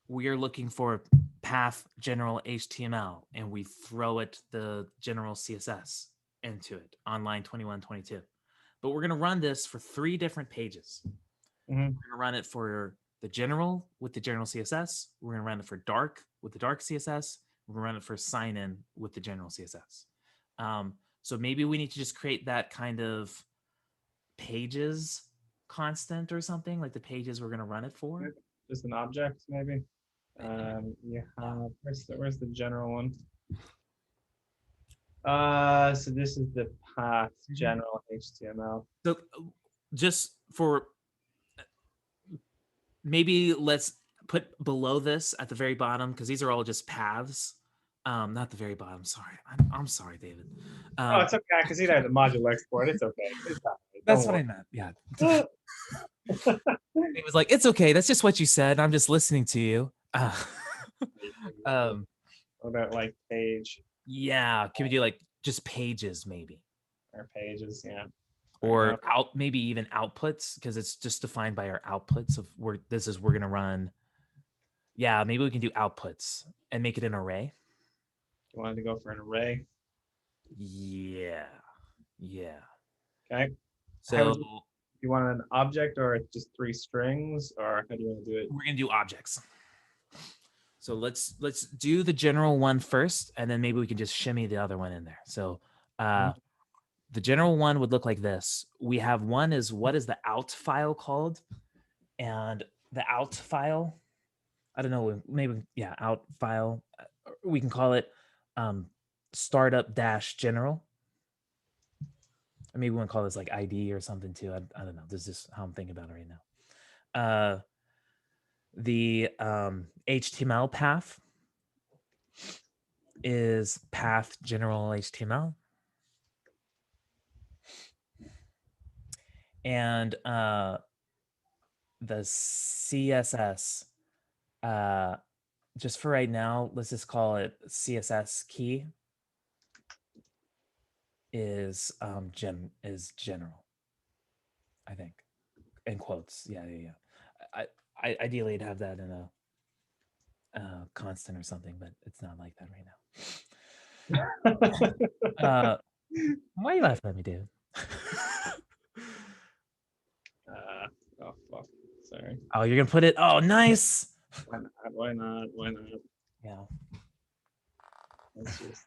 We are looking for path general HTML, and we throw it the general CSS into it on line 21, 22. But we're going to run this for 3 different pages. We're going to run it for the general with the general CSS. We're going to run it for dark with the dark CSS. We're going to run it for sign in with the general CSS. So maybe we need to just create that kind of pages constant or something, like the pages we're going to run it for. Just an object, maybe. You have where's the general one? So this is the path general HTML. So just for maybe let's put below this at the very bottom, because these are all just paths. Not the very bottom. Sorry, I'm sorry, David. Oh, it's okay. I can see that in the module export. It's okay. It's all right. That's what I meant. Yeah. It was like, it's okay. That's just what you said. I'm just listening to you. What about like page Yeah. Can we do like just pages maybe? or pages? Yeah. Or maybe even outputs, because it's just defined by our outputs of we're gonna run. Yeah, maybe we can do outputs and make it an array. You wanted to go for an array. Yeah. Okay. So you want an object or just 3 strings, or how do you want to do it? we're gonna do objects. So let's do the general one first, and then maybe we can just shimmy the other one in there. So the general one would look like this. We have one is what is the out file called? And the out file, I don't know, maybe, yeah, out file. We can call it startup dash general. Or maybe we want to call this like ID or something too. I don't know. This is how I'm thinking about it right now. The HTML path is path general HTML. And the CSS, just for right now, let's just call it CSS key is general, I think, in quotes. Yeah. I ideally I'd have that in a constant or something, but it's not like that right now. Why are you laughing at me, dude? Oh fuck! Sorry. Oh, you're gonna put it. Oh, nice. Why not? Yeah. Let's just.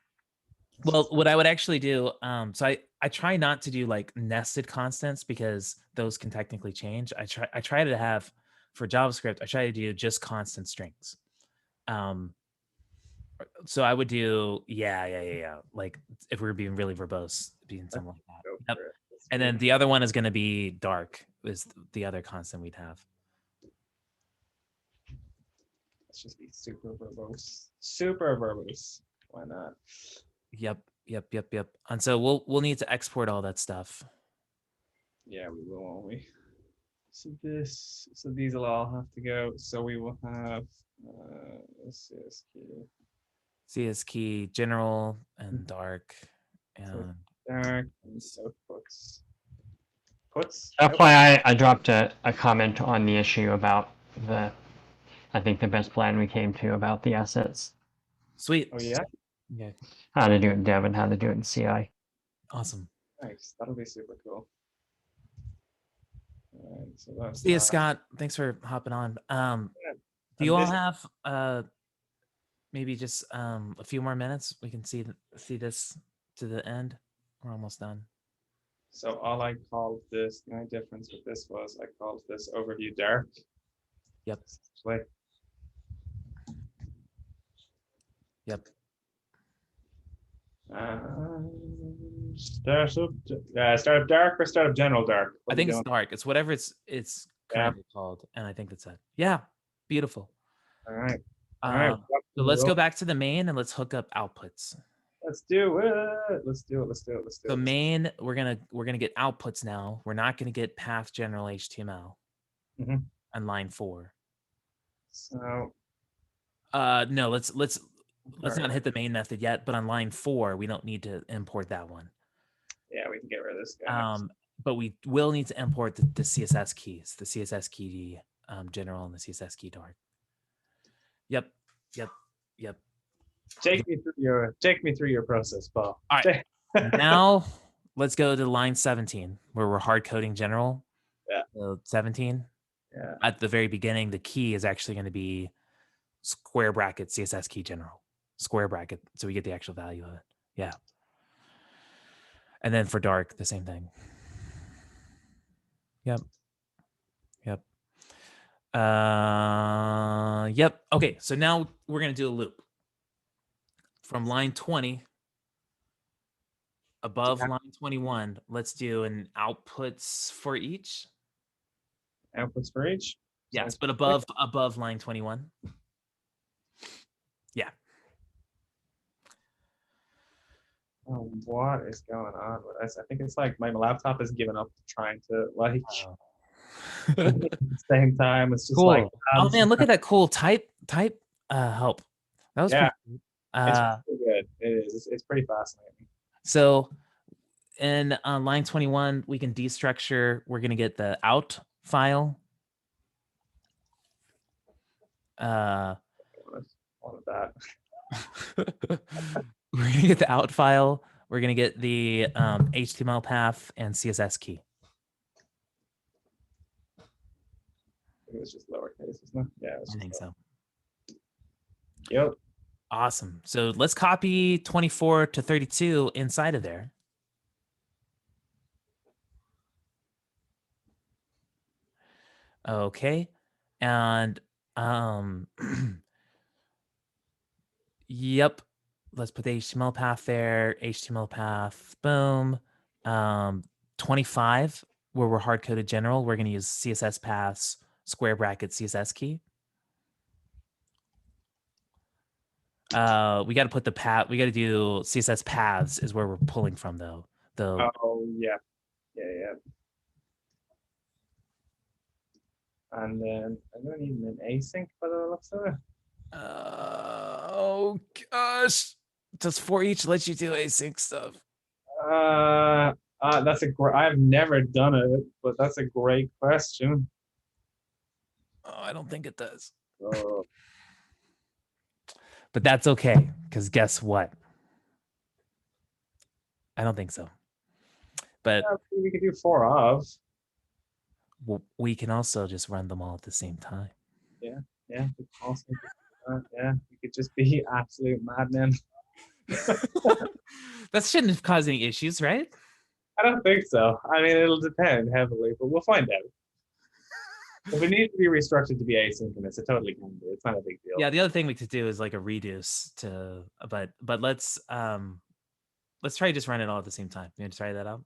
Well, what I would actually do, so I try not to do like nested constants because those can technically change. I try to have for JavaScript, I try to do just constant strings. So I would do yeah. Like if we were being really verbose, being something like that. Yep. And then the other one is going to be dark. Is the other constant we'd have. Let's just be super verbose. Super verbose. Why not? Yep. And so we'll need to export all that stuff. Yeah, we will, won't we? So these will all have to go. So we will have CS key general and dark and dark and so puts. That's why I dropped a comment on the issue about I think the best plan we came to about the assets. Sweet. Oh yeah. Yeah. How to do it in Dev and how to do it in CI. Awesome. Nice. That'll be super cool. All right, so that's See you, Scott. Thanks for hopping on. Do you all have maybe just a few more minutes. We can see this to the end. We're almost done. So all I called this, the only difference with this was I called this overview dark. Yep. Essentially. Yep. Startup dark or startup general dark? What I are we think it's doing? dark. It's whatever it's Yeah. currently called, and I think that's it. Yeah, beautiful. All right. All right. So let's go back to the main and let's hook up outputs. Let's do it. Let's do it. Let's do it. Let's do The it. main, we're gonna get outputs now. We're not gonna get path general HTML Mhm. on line 4. So No, let's not hit the main method yet. But on line 4, we don't need to import that one. yeah, we can get rid of this guy. But we will need to import the CSS keys, the CSS key general and the CSS key dark. Yep. Take me through your process, Paul. All right. Now let's go to line 17 where we're hard coding general. Yeah. So 17. Yeah. At the very beginning, the key is actually going to be square bracket CSS key general, square bracket. So we get the actual value of it. Yeah. And then for dark, the same thing. Yep. Yep. Okay. So now we're going to do a loop from line 20 above line 21. Let's do an outputs for each. Outputs for each. Yes, but above line 21. Yeah. Oh, what is going on with this? I think it's like my laptop has given up trying to like at the same time. It's just Cool. like Oh man, look at that cool type help. That was yeah, pretty it's pretty good. It is. It's pretty fascinating. So in line 21, we can destructure. We're gonna get the out file. All of that. We're gonna get the out file. We're gonna get the HTML path and CSS key. It was just lowercase, isn't it? Yeah, I think so. Yep. Awesome. So let's copy 24 to 32 inside of there. Okay. And yep. Let's put the HTML path there. HTML path, boom. 25, where we're hard coded general, we're going to use CSS paths, square bracket CSS key. We got to put the path. We got to do CSS paths is where we're pulling from though. Oh yeah. And then I'm gonna need an async by the looks of it. Oh gosh, does for each let you do async stuff? That's a great. I've never done it, but that's a great question. Oh, I don't think it does. Oh. But that's okay, because guess what? I don't think so. But yeah, we could do 4 of. We can also just run them all at the same time. Yeah. We could also we could just be absolute madmen. That shouldn't have caused any issues, right? I don't think so. I mean, it'll depend heavily, but we'll find out. If it needs to be restructured to be asynchronous, it totally can be. It's not a big deal. Yeah, the other thing we could do is like a reduce to, but let's try to just run it all at the same time. You want to try that out?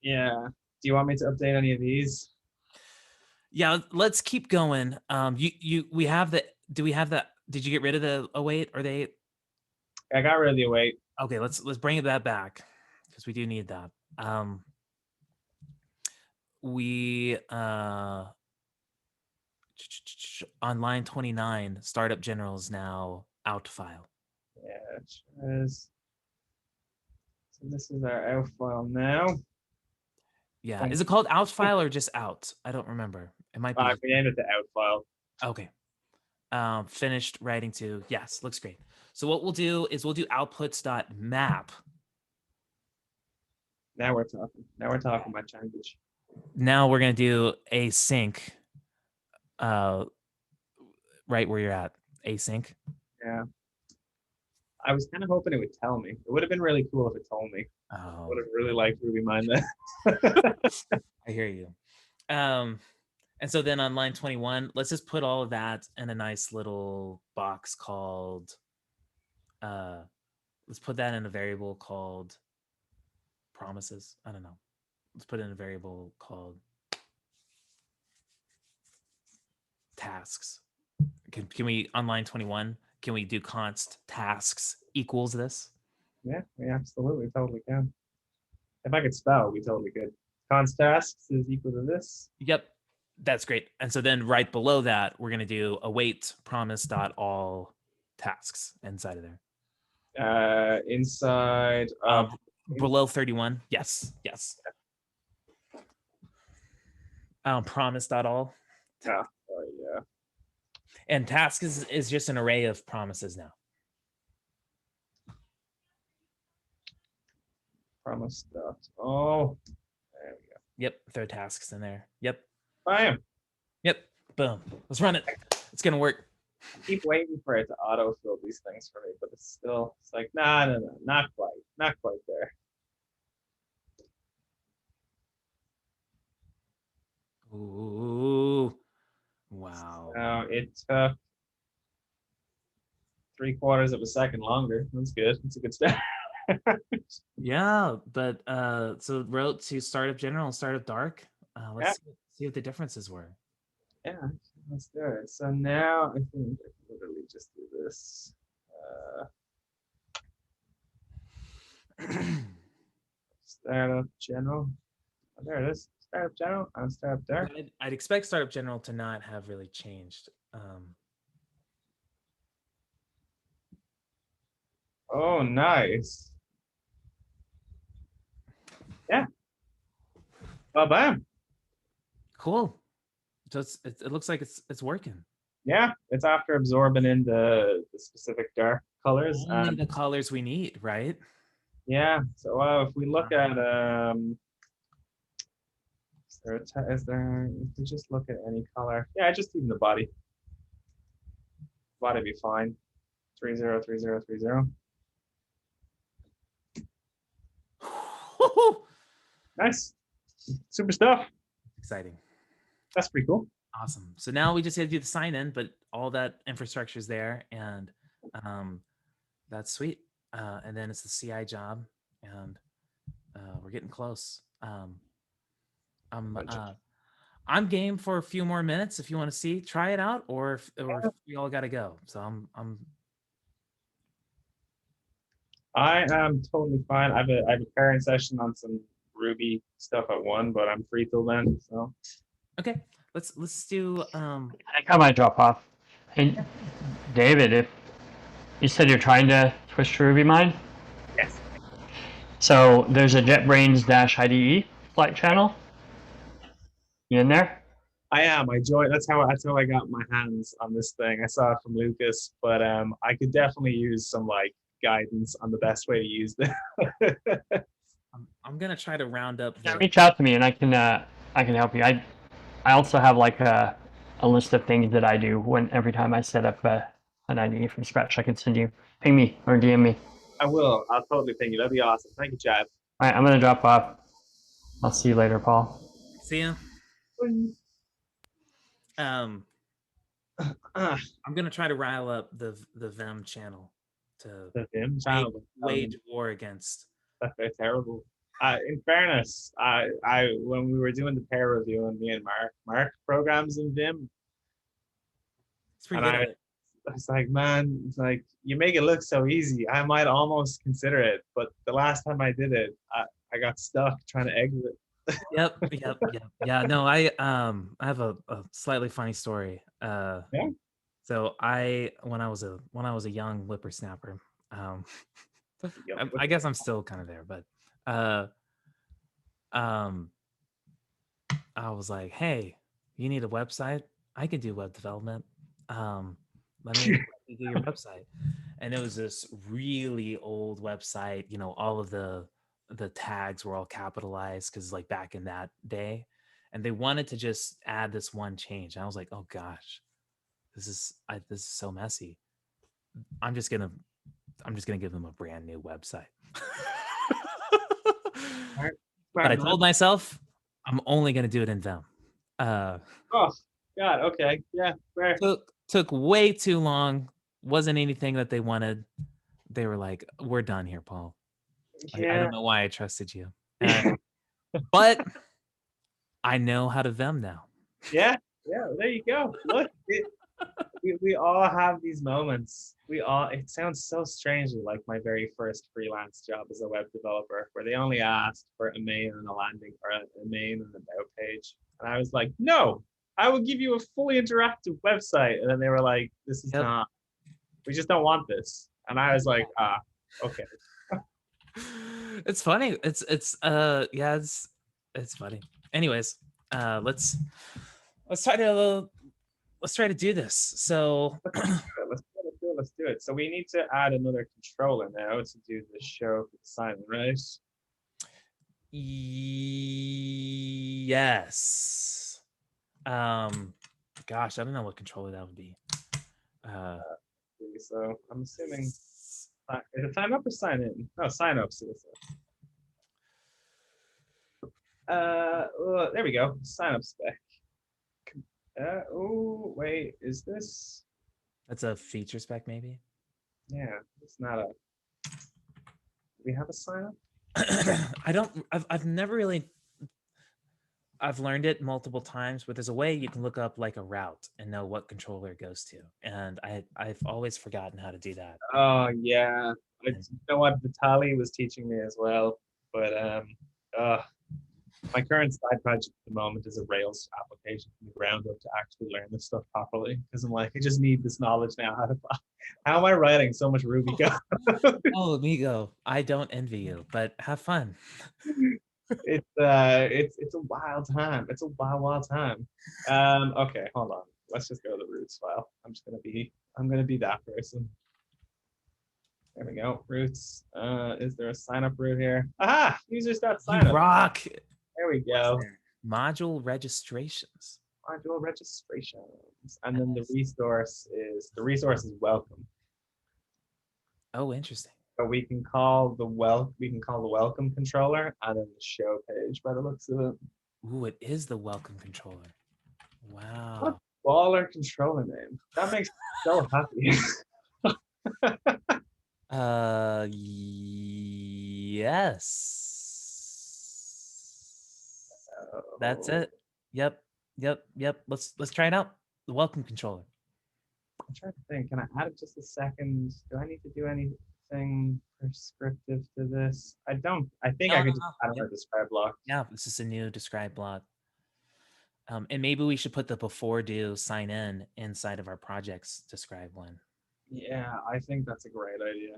Yeah. Do you want me to update any of these? Yeah, let's keep going. We have the. Do we have that? Did you get rid of the 08 or the 8? I got rid of the 08. Okay, let's bring that back because we do need that. We on line 29, startup general is now out file. Yeah, it sure is. So this is our out file now. Yeah, is it called out file or just out? I don't remember. It might be. We named it the out file. Okay. Finished writing to, yes, looks great. So what we'll do is we'll do outputs.map. Now we're talking. Now we're talking about language. Now we're going to do async, right where you're at, async. Yeah. I was kind of hoping it would tell me. It would have been really cool if it told me. I Oh, would have really liked RubyMine then. I hear you. And so then on line 21, let's just put all of that in a nice little box called, let's put that in a variable called promises. I don't know. Let's put in a variable called tasks. Can we, on line 21, can we do const tasks equals this? Yeah, we absolutely totally can. If I could spell, we totally could. Const tasks is equal to this. Yep, that's great. And so then right below that, we're going to do await promise dot all tasks inside of there. Inside of Below 31, yes. Promise dot all. yeah. And task is just an array of promises now. Promise dot. Oh, there we go. Yep, throw tasks in there. Yep. Bam. Yep. Boom. Let's run it. It's gonna work. I keep waiting for it to autofill these things for me, but it's like, no, not quite there. Ooh. Wow. Now it took 3/4 of a second longer. That's good. That's a good start. Yeah, but so wrote to startup general and startup dark. Let's see what the differences were. Yeah, let's do it. So now I think I can literally just do this. Startup general. Oh, there it is. Startup general and startup dark. I'd expect startup general to not have really changed. Oh, nice. Yeah. Oh, bam. Cool. So it looks like it's working. Yeah, it's after absorbing in the specific dark colors. Only the colors we need, right? Yeah. So if we look at is there if we just look at any color? Yeah, just even the body. Body be fine. 303030. Nice. Super stuff. Exciting. That's pretty cool. Awesome. So now we just have to do the sign in, but all that infrastructure is there, and that's sweet. And then it's the CI job, and we're getting close. I'm game for a few more minutes if you want to try it out, or if we all got to go. So I am totally fine. I have a parent session on some Ruby stuff at 1, but I'm free till then. So okay. Let's do. I think I might drop off. Hey, David, if you said you're trying to switch to RubyMine, yes. So there's a JetBrains-IDE Slack channel. You in there? I am. I joined. That's how I got my hands on this thing. I saw it from Lucas, but I could definitely use some like guidance on the best way to use this. I'm gonna try to round up. Yeah, reach out to me and I can help you. I also have like a list of things that I do every time I set up an IDE from scratch. I can send you, ping me or DM me. I will. I'll totally ping you. That'd be awesome. Thank you, Chad. All right, I'm gonna drop off. I'll see you later, Paul. See ya. I'm gonna try to rile up the Vim channel to the Vim channel wage war against. They're terrible. In fairness, I when we were doing the peer review and me and Mark programs in Vim, it's pretty good. I was like, man, it's like you make it look so easy. I might almost consider it, but the last time I did it, I got stuck trying to exit. Yep. Yeah. No, I have a slightly funny story. Yeah. So when I was a young whippersnapper, I guess I'm still kind of there, but I was like, hey, you need a website? I can do web development. Let me do your website. And it was this really old website, all of the tags were all capitalized because like back in that day, and they wanted to just add this one change. And I was like, oh gosh, this is so messy. I'm just gonna I'm just gonna give them a brand new website. Right. But I Smart told man. myself I'm only gonna do it in Vim. Oh God. Okay. Yeah. Fair. Took way too long. Wasn't anything that they wanted. They were like, "We're done here, Paul." I Yeah. don't know why I trusted you, but I know how to Vim now. Yeah. Yeah. There you go. Look, we all have these moments. It sounds so strangely like my very first freelance job as a web developer, where they only asked for a main and a landing, or a main and an about page. And I was like, no, I will give you a fully interactive website. And then they were like, this is Yep. not, we just don't want this. And I was like, okay. It's funny. Yeah, it's funny. Anyways, let's try to do this. So Let's do it. So we need to add another controller now to do the show for the sign, right? yes. Gosh, I don't know what controller that would be. So I'm assuming is it sign up or sign in? No, sign up. CSS. There we go. Sign up spec. Oh wait, is this? That's a feature spec, maybe. Yeah, it's not a. Do we have a sign up? I don't. I've never really. I've learned it multiple times, but there's a way you can look up like a route and know what controller it goes to, and I've always forgotten how to do that. Oh yeah, you know what? Vitaly was teaching me as well, but my current side project at the moment is a Rails application from the ground up to actually learn this stuff properly. Because I'm like, I just need this knowledge now. How am I writing so much Ruby code? Oh, amigo, I don't envy you, but have fun. It's a wild time. It's a wild time. Okay, hold on. Let's just go to the roots file. I'm gonna be that person. There we go. Roots. Is there a sign up root here? Aha! Users.signup. You rock. There we go. Module registrations. Module registrations. And then the resource is welcome. Oh, interesting. So we can call the welcome controller and then the show page by the looks of it. Ooh, it is the welcome controller. What Wow. baller controller name. That makes me so happy. Yes. That's it. Yep. Let's try it out. The welcome controller. I'm trying to think. Can I add it just a second? Do I need to do anything prescriptive to this? I don't. I think I could just add a describe block. Yeah, this is a new describe block. And maybe we should put the before do sign in inside of our project's describe one. Yeah, I think that's a great idea.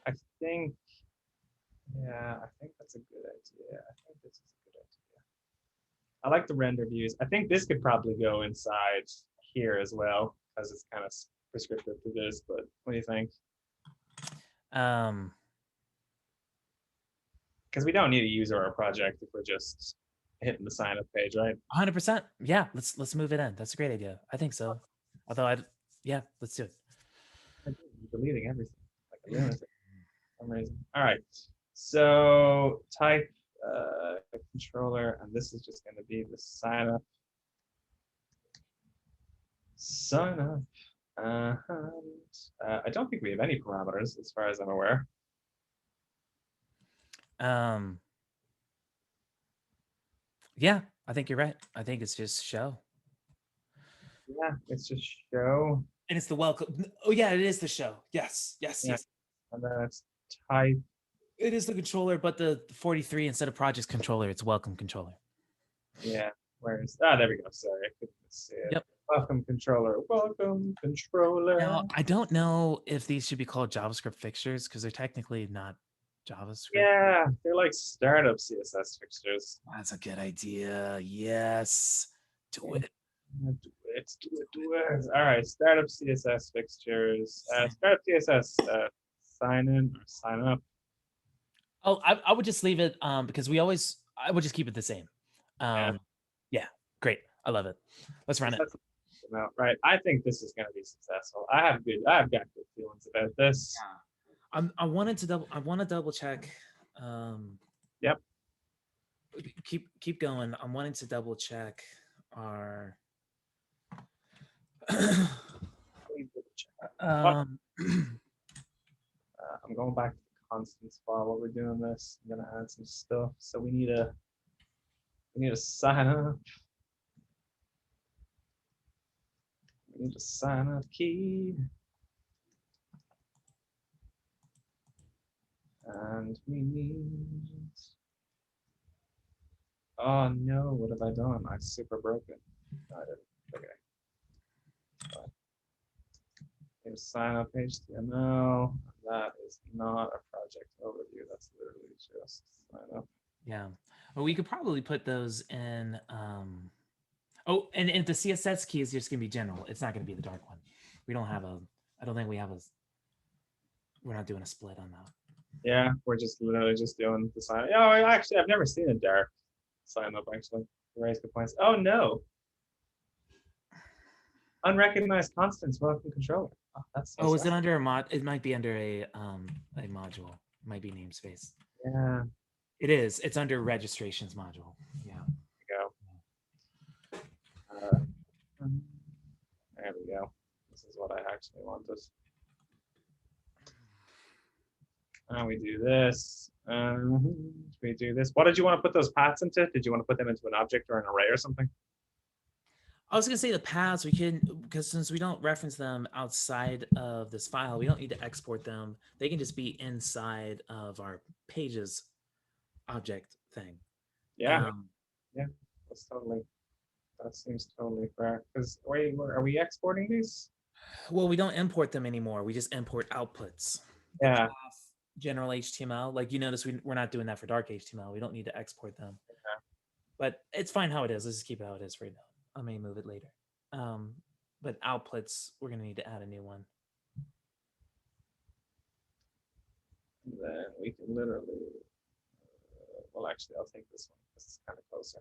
I think that's a good idea. I think this is a good idea. I like the render views. I think this could probably go inside here as well, because it's kind of prescriptive to this, but what do you think? Because we don't need a user or a project if we're just hitting the sign up page, right? 100%. Yeah, let's move it in. That's a great idea. I think so. Although let's do it. I'm deleting everything. Like a lunatic for some reason. All right. So type a controller, and this is just going to be the sign up. Sign up. I don't think we have any parameters as far as I'm aware. Yeah, I think you're right. I think it's just show. Yeah, it's just show. And it's the welcome. Oh yeah, it is the show. Yes. Yeah. Yes. And then it's type. It is the controller, but the 43 instead of projects controller, it's welcome controller. Yeah. Where's there we go. Sorry, I couldn't see it. Yep. Welcome controller. Welcome controller. Now, I don't know if these should be called JavaScript fixtures because they're technically not JavaScript. Yeah, they're like startup CSS fixtures. That's a good idea. Yes. Do it. Do it. All right, startup CSS fixtures. Startup CSS sign in or sign up. Oh, I would just leave it because I would just keep it the same. Yeah, great. I love it. Let's run it. HTML. Right. I think this is going to be successful. I've got good feelings about this. I want to double check. Yep. Keep going. I'm wanting to double check our. Please double check. um, I'm going back to the constants file while we're doing this. I'm gonna add some stuff. So we need a sign up. We need a sign up key. And we need. Oh no, what have I done? I super broken. I didn't. Okay. Need a sign up HTML. That is not a project overview. That's literally just sign up. yeah. Well, we could probably put those in. Oh, and the CSS key is just going to be general. It's not going to be the dark one. We don't have a. I don't think we have a. We're not doing a split on that. Yeah, we're just literally just doing the sign up. Oh, actually, I've never seen a dark sign up actually. Raise good points. Oh no. Unrecognized constants welcome controller. Oh, that's so Is it sad. under a mod? It might be under a module. It might be namespace. Yeah. It is. It's under registrations module. Yeah. There we go. There we go. This is what I actually wanted. And we do this. We do this. What did you want to put those paths into? Did you want to put them into an object or an array or something? I was gonna say the paths we can, because since we don't reference them outside of this file, we don't need to export them. They can just be inside of our pages object thing. Yeah. Yeah. That seems totally fair. Because are we exporting these? Well, we don't import them anymore. We just import outputs. Yeah. General HTML. Like you notice we're not doing that for dark HTML. We don't need to export them. Yeah. But it's fine how it is. Let's just keep it how it is right now. I may move it later. But outputs, we're gonna need to add a new one. And then we can literally, well, actually, I'll take this one. This is kind of closer.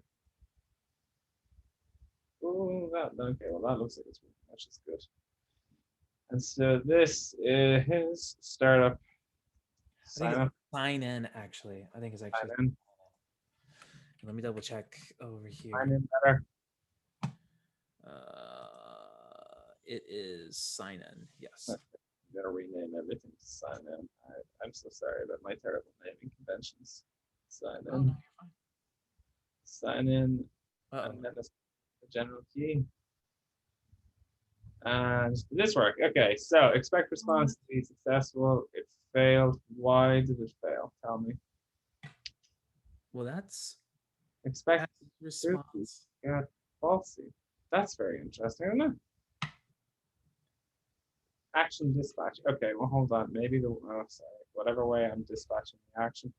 Oh, okay. Well, that looks like it's much as good. And so this is startup. Sign in, actually. I think it's actually. Sign in. Let me double check over here. Sign in better. It is sign in. Yes. I'm gonna rename everything to sign in. I'm so sorry about my terrible naming conventions. Sign in. Oh, no, you're fine. Sign in. Uh-oh. And then the general key. And this work. Okay, so expect response to be successful. It failed. Why did it fail? Tell me. Well, that's Expect response. got falsy. That's very interesting, isn't it? Action dispatch. Okay, well, hold on. Maybe sorry. Whatever way I'm dispatching the action.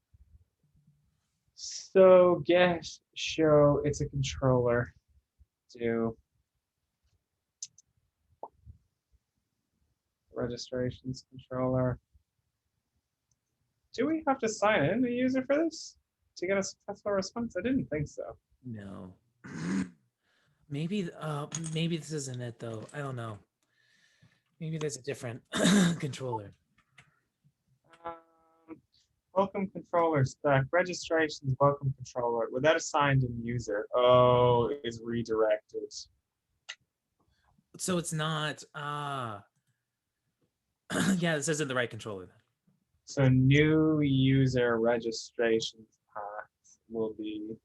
So get show it's a controller to registrations controller. Do we have to sign in the user for this to get a successful response? I didn't think so. No. Maybe this isn't it though. I don't know. Maybe there's a different controller. Welcome controller spec registrations. Welcome controller without a signed in user. Oh, it's redirected. So it's not. Yeah, this isn't the right controller then. So new user registrations path will be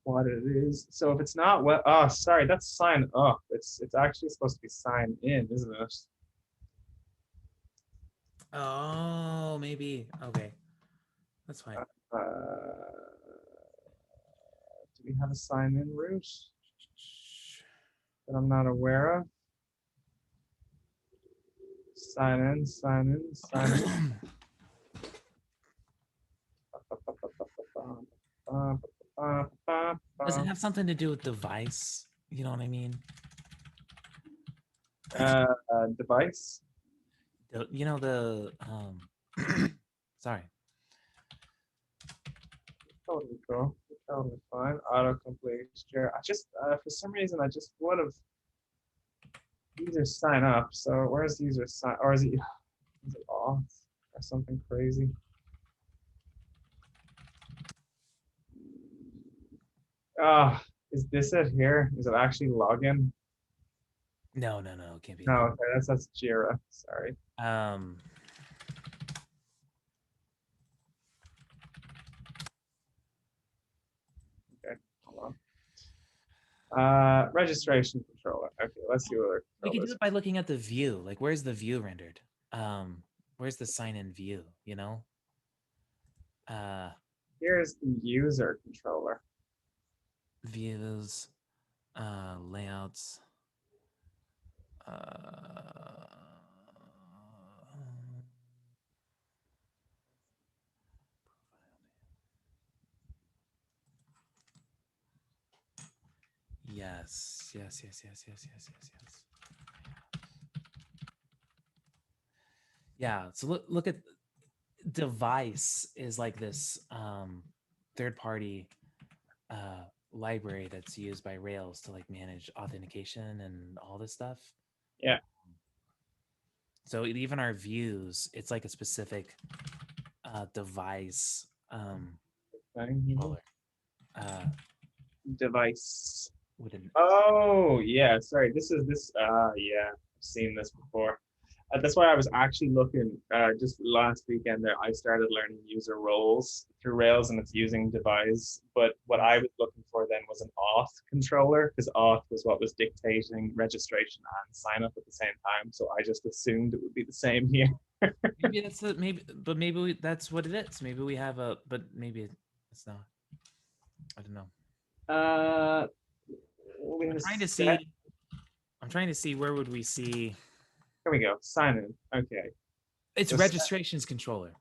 what it is. So if it's not well, oh, sorry, that's sign up. It's actually supposed to be sign in, isn't it? Oh, maybe. Okay, that's fine. Do we have a sign in route that I'm not aware of? Sign in, sign in, sign in. Does it have something to do with device? You know what I mean? Device. You know the sorry. Totally cool. Totally fine. Autocomplete. Sure. I just for some reason I just would have user sign up. So where's user sign? Or is it off or something crazy? Ah, is this it here? Is it actually login? No, it can't be. No, okay, that's Jira. Sorry. Okay, hold on. Registration controller. Okay, let's see what our We could do controllers. it by looking at the view. Like, where's the view rendered? Where's the sign-in view? You know. Here's the user controller. Views, layouts. Yes. Yeah. So look at device is like this third party library that's used by Rails to like manage authentication and all this stuff. Yeah. So even our views, it's like a specific device controller. Device. With an Oh yeah, sorry. This. Yeah, I've seen this before. That's why I was actually looking just last weekend there. I started learning user roles through Rails and it's using device. But what I was looking for then was an auth controller because auth was what was dictating registration and sign up at the same time. So I just assumed it would be the same here. maybe that's a, maybe that's what it is. Maybe we have a, but maybe it's not. I don't know. I'm trying to see. I'm trying to see where would we see. Here we go. Sign in. Okay. It's So registrations controller.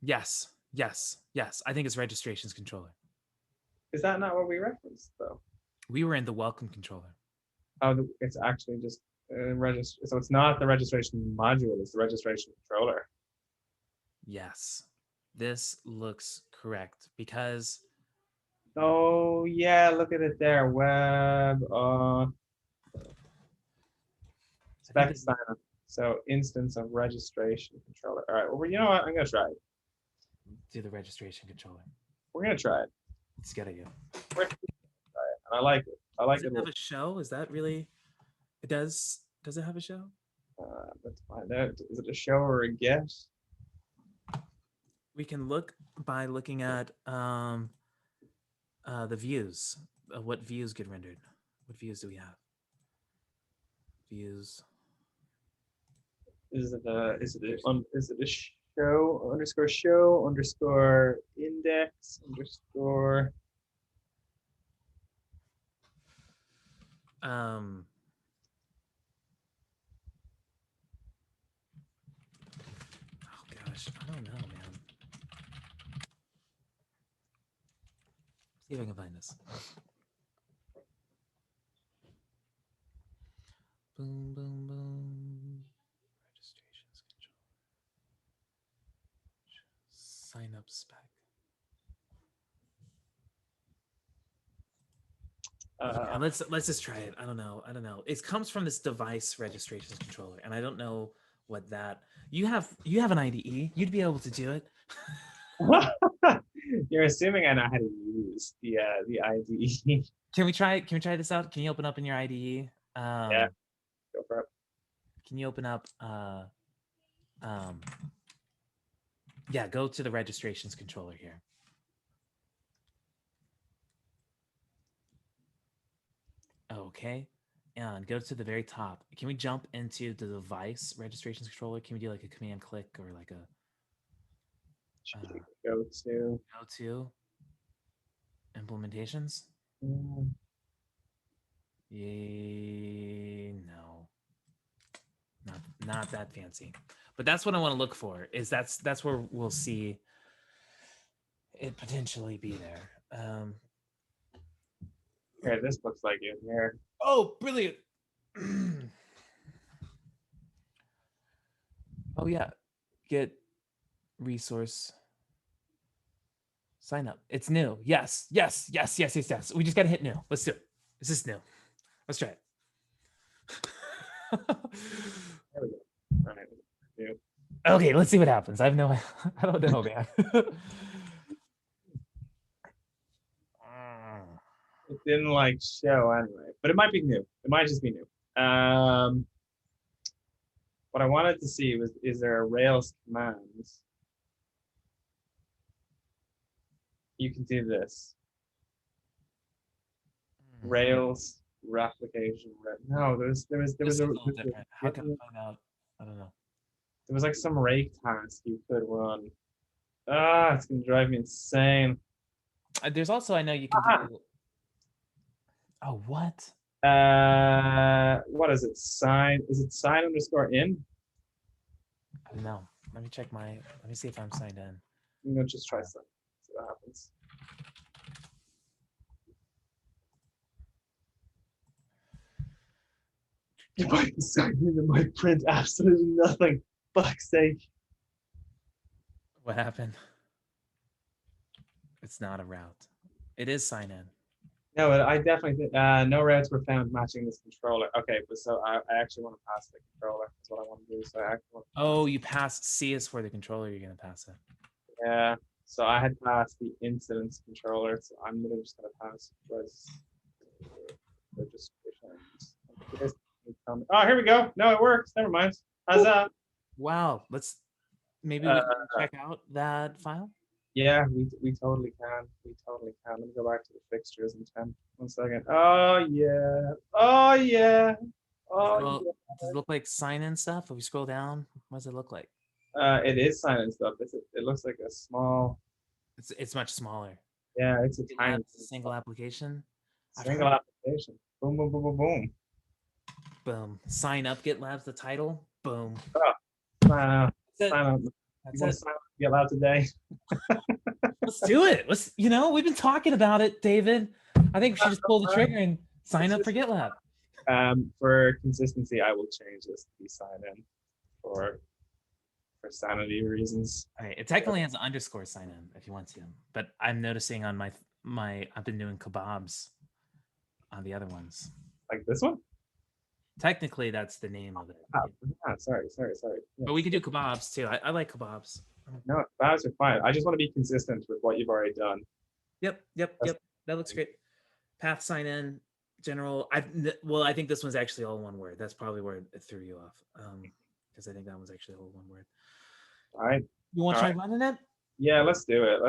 Yes. I think it's registrations controller. is that not what we referenced though? We were in the welcome controller. Oh, it's actually just register. So it's not the registration module; it's the registration controller. Yes. This looks correct because Oh yeah, look at it there. Web spec sign up. So instance of registration controller. All right. Well, you know what? I'm gonna try it. do the registration controller. We're gonna try it. It's a good idea. We're gonna try it. And I like it. I like Does it. it have a show? Is that really? It does. Does it have a show? Let's find out. Is it a show or a get? We can look by looking at the views. What views get rendered? What views do we have? Views. Is it a show underscore index underscore Oh gosh, I don't know, man. See if I can find this. Boom, boom, boom. Registrations control. Sign up spec. Yeah, let's just try it. I don't know. It comes from this device registrations controller, and I don't know what that. You have an IDE. You'd be able to do it. You're assuming I know how to use the IDE. Can we try this out? Can you open up in your IDE? Yeah, go for it. Can you open up yeah, go to the registrations controller here. Okay. And go to the very top. Can we jump into the device registrations controller? Can we do like a command click or like a Go to implementations? Yay, no. Not that fancy. But that's what I want to look for. Is that's where we'll see it potentially be there. Here, this looks like it here. Oh, brilliant. Oh yeah. Get resource Sign up. It's new. Yes. Yes. Yes. Yes. Yes. Yes. We just gotta hit new. Let's do it. Is this new? Let's try it. There we go. All right. Yeah. Okay, let's see what happens. I have no, I don't know, man. It didn't like show anyway, but it might be new. It might just be new. What I wanted to see was, is there a Rails command? You can do this. Rails replication. No, there was This is a little different. How can I find out? I don't know. there was like some rake task you could run. Ah, it's gonna drive me insane. There's also, I know you can do. Oh, what? What is it? Sign? Is it sign underscore in? I don't know. Let me check my. Let me see if I'm signed in. I'm gonna just try something. See what happens. If I can sign in, it might print absolutely nothing. Fuck's sake. What happened? It's not a route. It is sign in. No, I definitely think no routes were found matching this controller. Okay, but so I actually want to pass the controller. That's what I want to do. So I actually want Oh, you passed C is for the controller. You're gonna pass it. yeah. So I had passed the incidence controller. So I'm just gonna pass registrations. Oh, here we go. No, it works. Never mind. How's that? Wow. Let's maybe we can check out that file. Yeah, we totally can. We totally can. Let me go back to the fixtures in 10. 1 second. Oh yeah. Oh yeah. Oh So, does it look like sign in stuff? If we scroll down, what does it look like? yeah. It is sign-in stuff. It looks like a small. It's much smaller. Yeah, it's a tiny It's a single application. single application. Boom, boom, boom, boom, boom. Boom. Sign up. GitLab's the title. Boom. Sign up. That's it. Sign up. That's You want it. to sign up to GitLab today? Let's do it. Let's. We've been talking about it, David. I think we should just pull the trigger and sign up for GitLab. For consistency, I will change this to be sign in for sanity reasons. All right. It technically has an underscore sign in if you want to, but I'm noticing on my I've been doing kebabs on the other ones. Like this one? Technically, that's the name of it. Sorry. Yeah. But we could do kebabs too. I like kebabs. No, kebabs are fine. I just want to be consistent with what you've already done. Yep. That looks great. Path sign in, general. I think this one's actually all one word. That's probably where it threw you off. Because I think that one's actually all one word. All right. You want to try running it? Yeah, let's do it.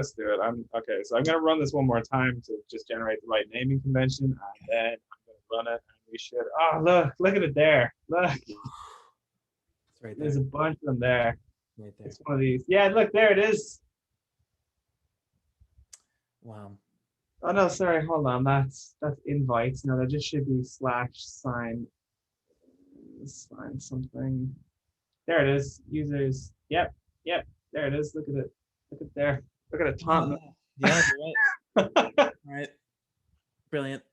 I'm okay. So I'm gonna run this one more time to just generate the right naming convention, and then I'm gonna run it, and we should. Oh, look at it there. Look, It's right there. there's a bunch of them there. Right there. It's one of these. Yeah, look, there it is. Wow. Oh no, sorry, hold on. That's invites. No, there just should be /sign something. There it is. Users. Yep. There it is. Look at it. Look at there. Look at it. Tom. Yeah, you're right. All right. Brilliant.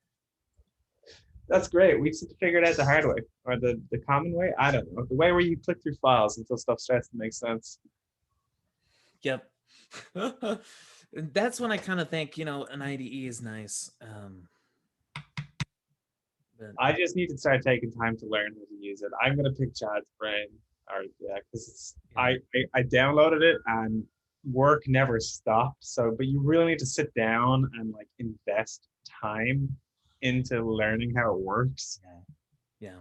That's great. We just have to figure it out the hard way or the common way. I don't know. The way where you click through files until stuff starts to make sense. Yep. That's when I kind of think, an IDE is nice. But I just need to start taking time to learn how to use it. I'm gonna pick Chad's brain, because I downloaded it and work never stopped. So, but you really need to sit down and like invest time into learning how it works. yeah.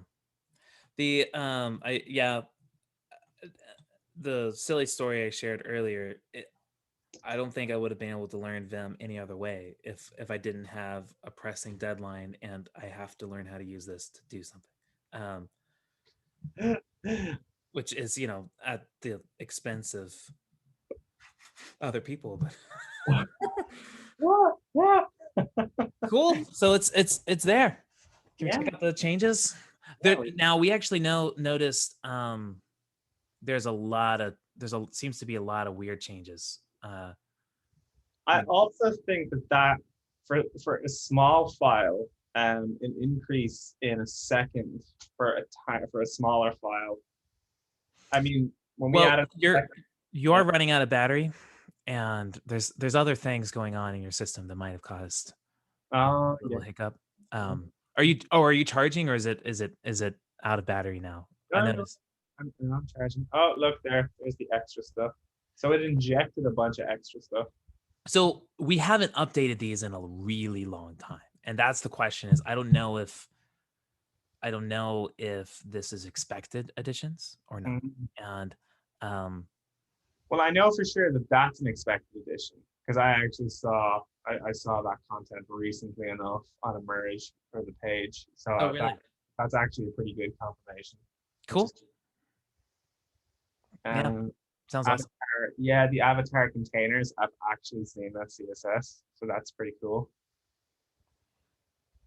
The silly story I shared earlier, I don't think I would have been able to learn Vim any other way if I didn't have a pressing deadline and I have to learn how to use this to do something. Which is, at the expense of other people. What? Cool. So it's there. Can we Yeah. check out the changes? Yeah, Now we actually noticed seems to be a lot of weird changes. I also think that for a small file, an increase in a second for a smaller file. I mean, when we added you're running out of battery, and there's other things going on in your system that might have caused a Oh, yeah. little hiccup. Are you charging, or is it out of battery now? I No, no, noticed. I'm charging. Oh, look there's the extra stuff. So it injected a bunch of extra stuff. So we haven't updated these in a really long time, and that's the question. Is I don't know if this is expected additions or not. Mhm. And Well, I know for sure that that's an expected addition because I actually saw I saw that content recently enough on a merge for the page. So oh really? that's actually a pretty good confirmation. which Cool. is- Yeah. And Sounds awesome. yeah, the avatar containers, I've actually seen that CSS, so that's pretty cool.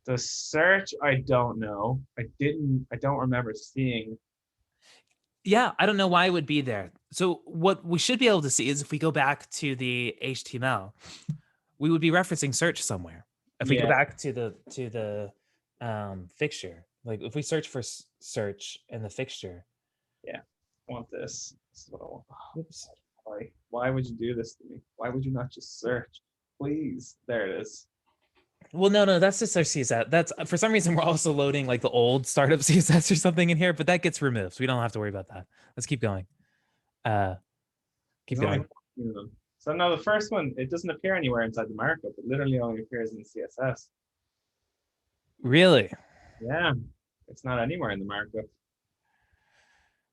The search, I don't know. I don't remember seeing. Yeah, I don't know why it would be there. So what we should be able to see is if we go back to the HTML, we would be referencing search somewhere. If we go Yeah. back to the fixture, like if we search for search in the fixture. I want this. This is what I want. Oh, Oops. why would you do this to me? Why would you not just search? Please. There it is. Well, no, that's just our CSS. That's for some reason we're also loading like the old startup CSS or something in here, but that gets removed. So we don't have to worry about that. Let's keep going. Keep There's only going. 14 of them. So now the first one, it doesn't appear anywhere inside the markup. It literally only appears in CSS. Really? Yeah. It's not anywhere in the markup.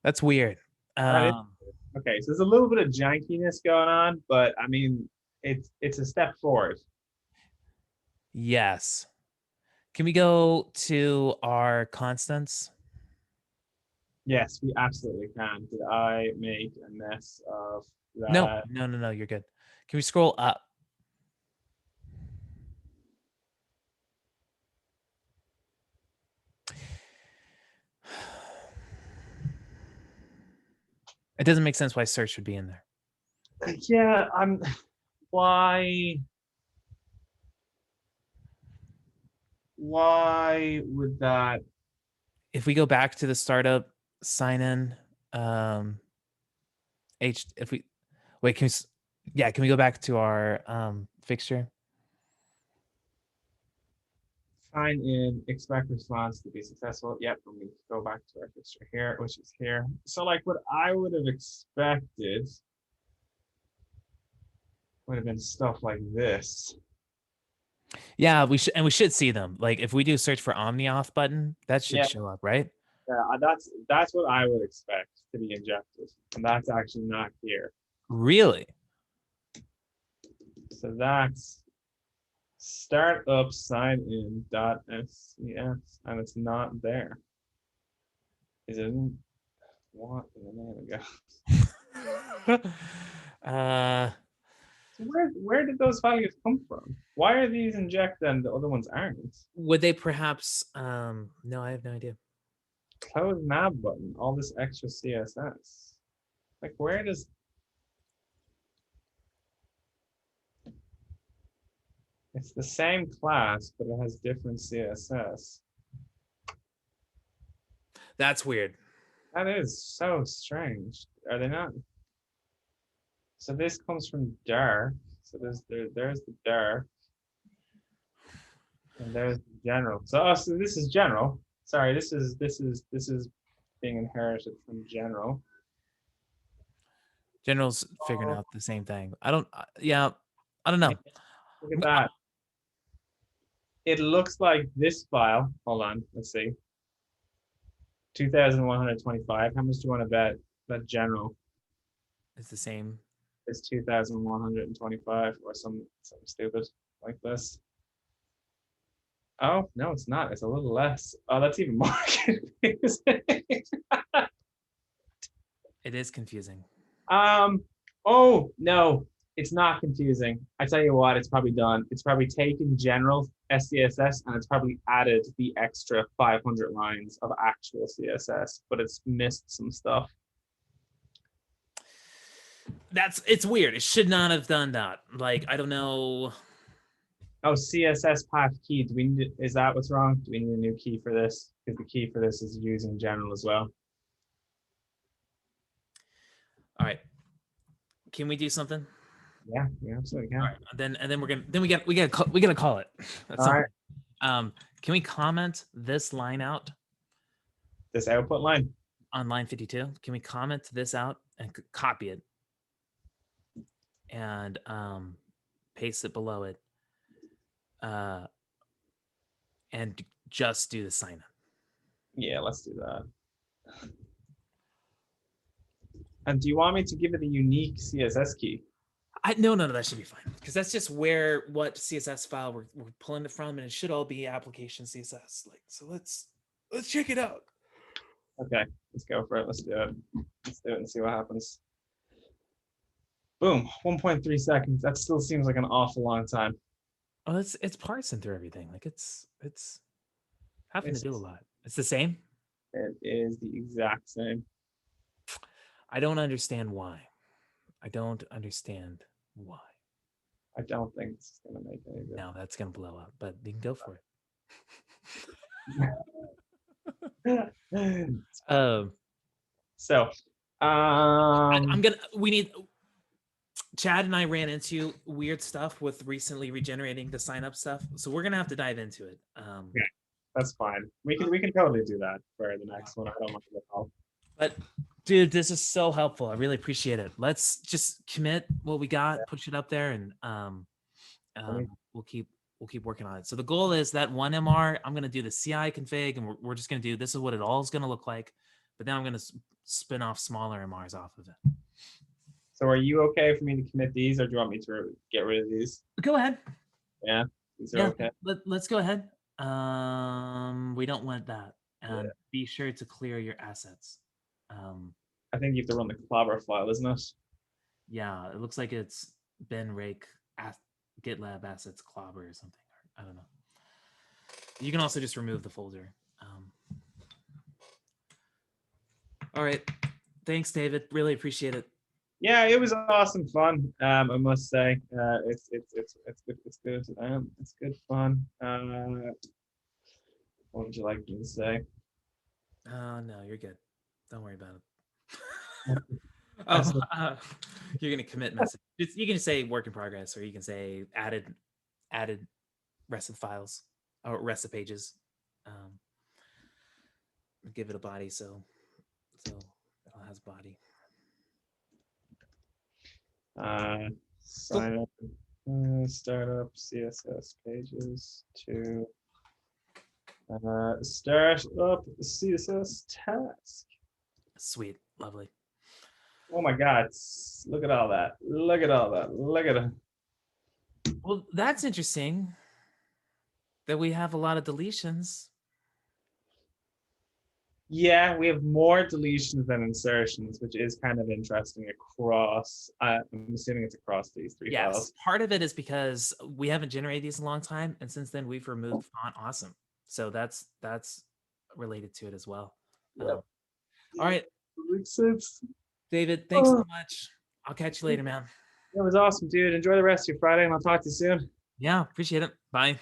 That's weird. That is okay, so there's a little bit of jankiness going on, but I mean, it's a step forward. Yes. Can we go to our constants? Yes, we absolutely can. Did I make a mess of that? No, you're good. Can we scroll up? It doesn't make sense why search should be in there. Yeah, why would that? If we go back to the startup sign in, if we wait, can we go back to our fixture? Sign in, expect response to be successful. Yep, and we go back to our fixture here, which is here. So like what I would have expected would have been stuff like this. Yeah, we should see them. Like if we do search for OmniAuth button, that should show up, right? Yeah, that's what I would expect to be injected, and that's actually not here. Really? So that's startup sign in .scs, and it's not there. Is it? What in the name of God? So where did those values come from? Why are these injected and the other ones aren't? Would they perhaps? No, I have no idea. Close nav button. All this extra CSS. Like where does? It's the same class, but it has different CSS. That's weird. That is so strange. Are they not? So this comes from dark. So there's the dark. And there's the general. So this is general. Sorry, this is being inherited from general. General's figuring out the same thing. I don't know. Look at that. It looks like this file. Hold on, let's see. 2,125. How much do you want to bet that general It's the same. is 2,125 or something stupid like this? Oh, no, it's not. It's a little less. Oh, that's even more confusing. It is confusing. Oh, no, it's not confusing. I tell you what, it's probably done. It's probably taken general SCSS and it's probably added the extra 500 lines of actual CSS, but it's missed some stuff. It's weird. It should not have done that. Like, I don't know. Oh, CSS path key. Is that what's wrong? Do we need a new key for this? Because the key for this is using general as well. All right. Can we do something? Yeah, we absolutely can. All right, and then we gotta call it. That's All right. Can we comment this line out This output line. on line 52? Can we comment this out and copy it and paste it below it, and just do the sign up? Yeah, let's do that. And do you want me to give it a unique CSS key? No, that should be fine, because that's just what CSS file we're pulling it from, and it should all be application CSS. Like, so let's check it out. Okay, let's go for it. Let's do it. Let's do it and see what happens. Boom, 1.3 seconds. That still seems like an awful long time. Oh, it's parsing through everything. Like it's having to It's- do a lot. It's the same. It is the exact same. I don't understand why. I don't understand why. I don't think it's gonna make any good. Now that's gonna blow up, but you can go for it. So, We need. Chad and I ran into weird stuff with recently regenerating the sign up stuff, so we're gonna have to dive into it. Yeah. That's fine. We can totally do that for the next one. I don't mind at all. But dude, this is so helpful. I really appreciate it. Let's just commit what we got, push it up there, and we'll keep working on it. So the goal is that one MR, I'm gonna do the CI config, and we're just gonna do this is what it all is gonna look like. But then I'm gonna spin off smaller MRs off of it. So are you okay for me to commit these, or do you want me to get rid of these? Go ahead. Yeah, these are Yeah, okay. let's go ahead. We don't want that. And be sure to clear your assets. I think you have to run the clobber file, isn't it? Yeah, it looks like it's Ben Rake GitLab assets clobber or something. I don't know. You can also just remove the folder. All right. Thanks, David. Really appreciate it. Yeah, it was awesome fun. I must say, it's good. It's good fun. What would you like me to say? No, you're good. Don't worry about it. You're gonna commit message. You can say work in progress, or you can say added rest of the files or rest of pages. Give it a body, so it all has body. Sign up, startup CSS pages to start up CSS task. Sweet, lovely. Oh my God! Look at all that! Look at all that! Look at it! Well, that's interesting. That we have a lot of deletions. Yeah, we have more deletions than insertions, which is kind of interesting across. I'm assuming it's across these three files. Part of it is because we haven't generated these in a long time, and since then we've removed font awesome. So that's related to it as well. Yep. All right, Makes sense. David, thanks so much. I'll catch you later, man. It was awesome, dude. Enjoy the rest of your Friday, and I'll talk to you soon. Yeah, appreciate it. Bye.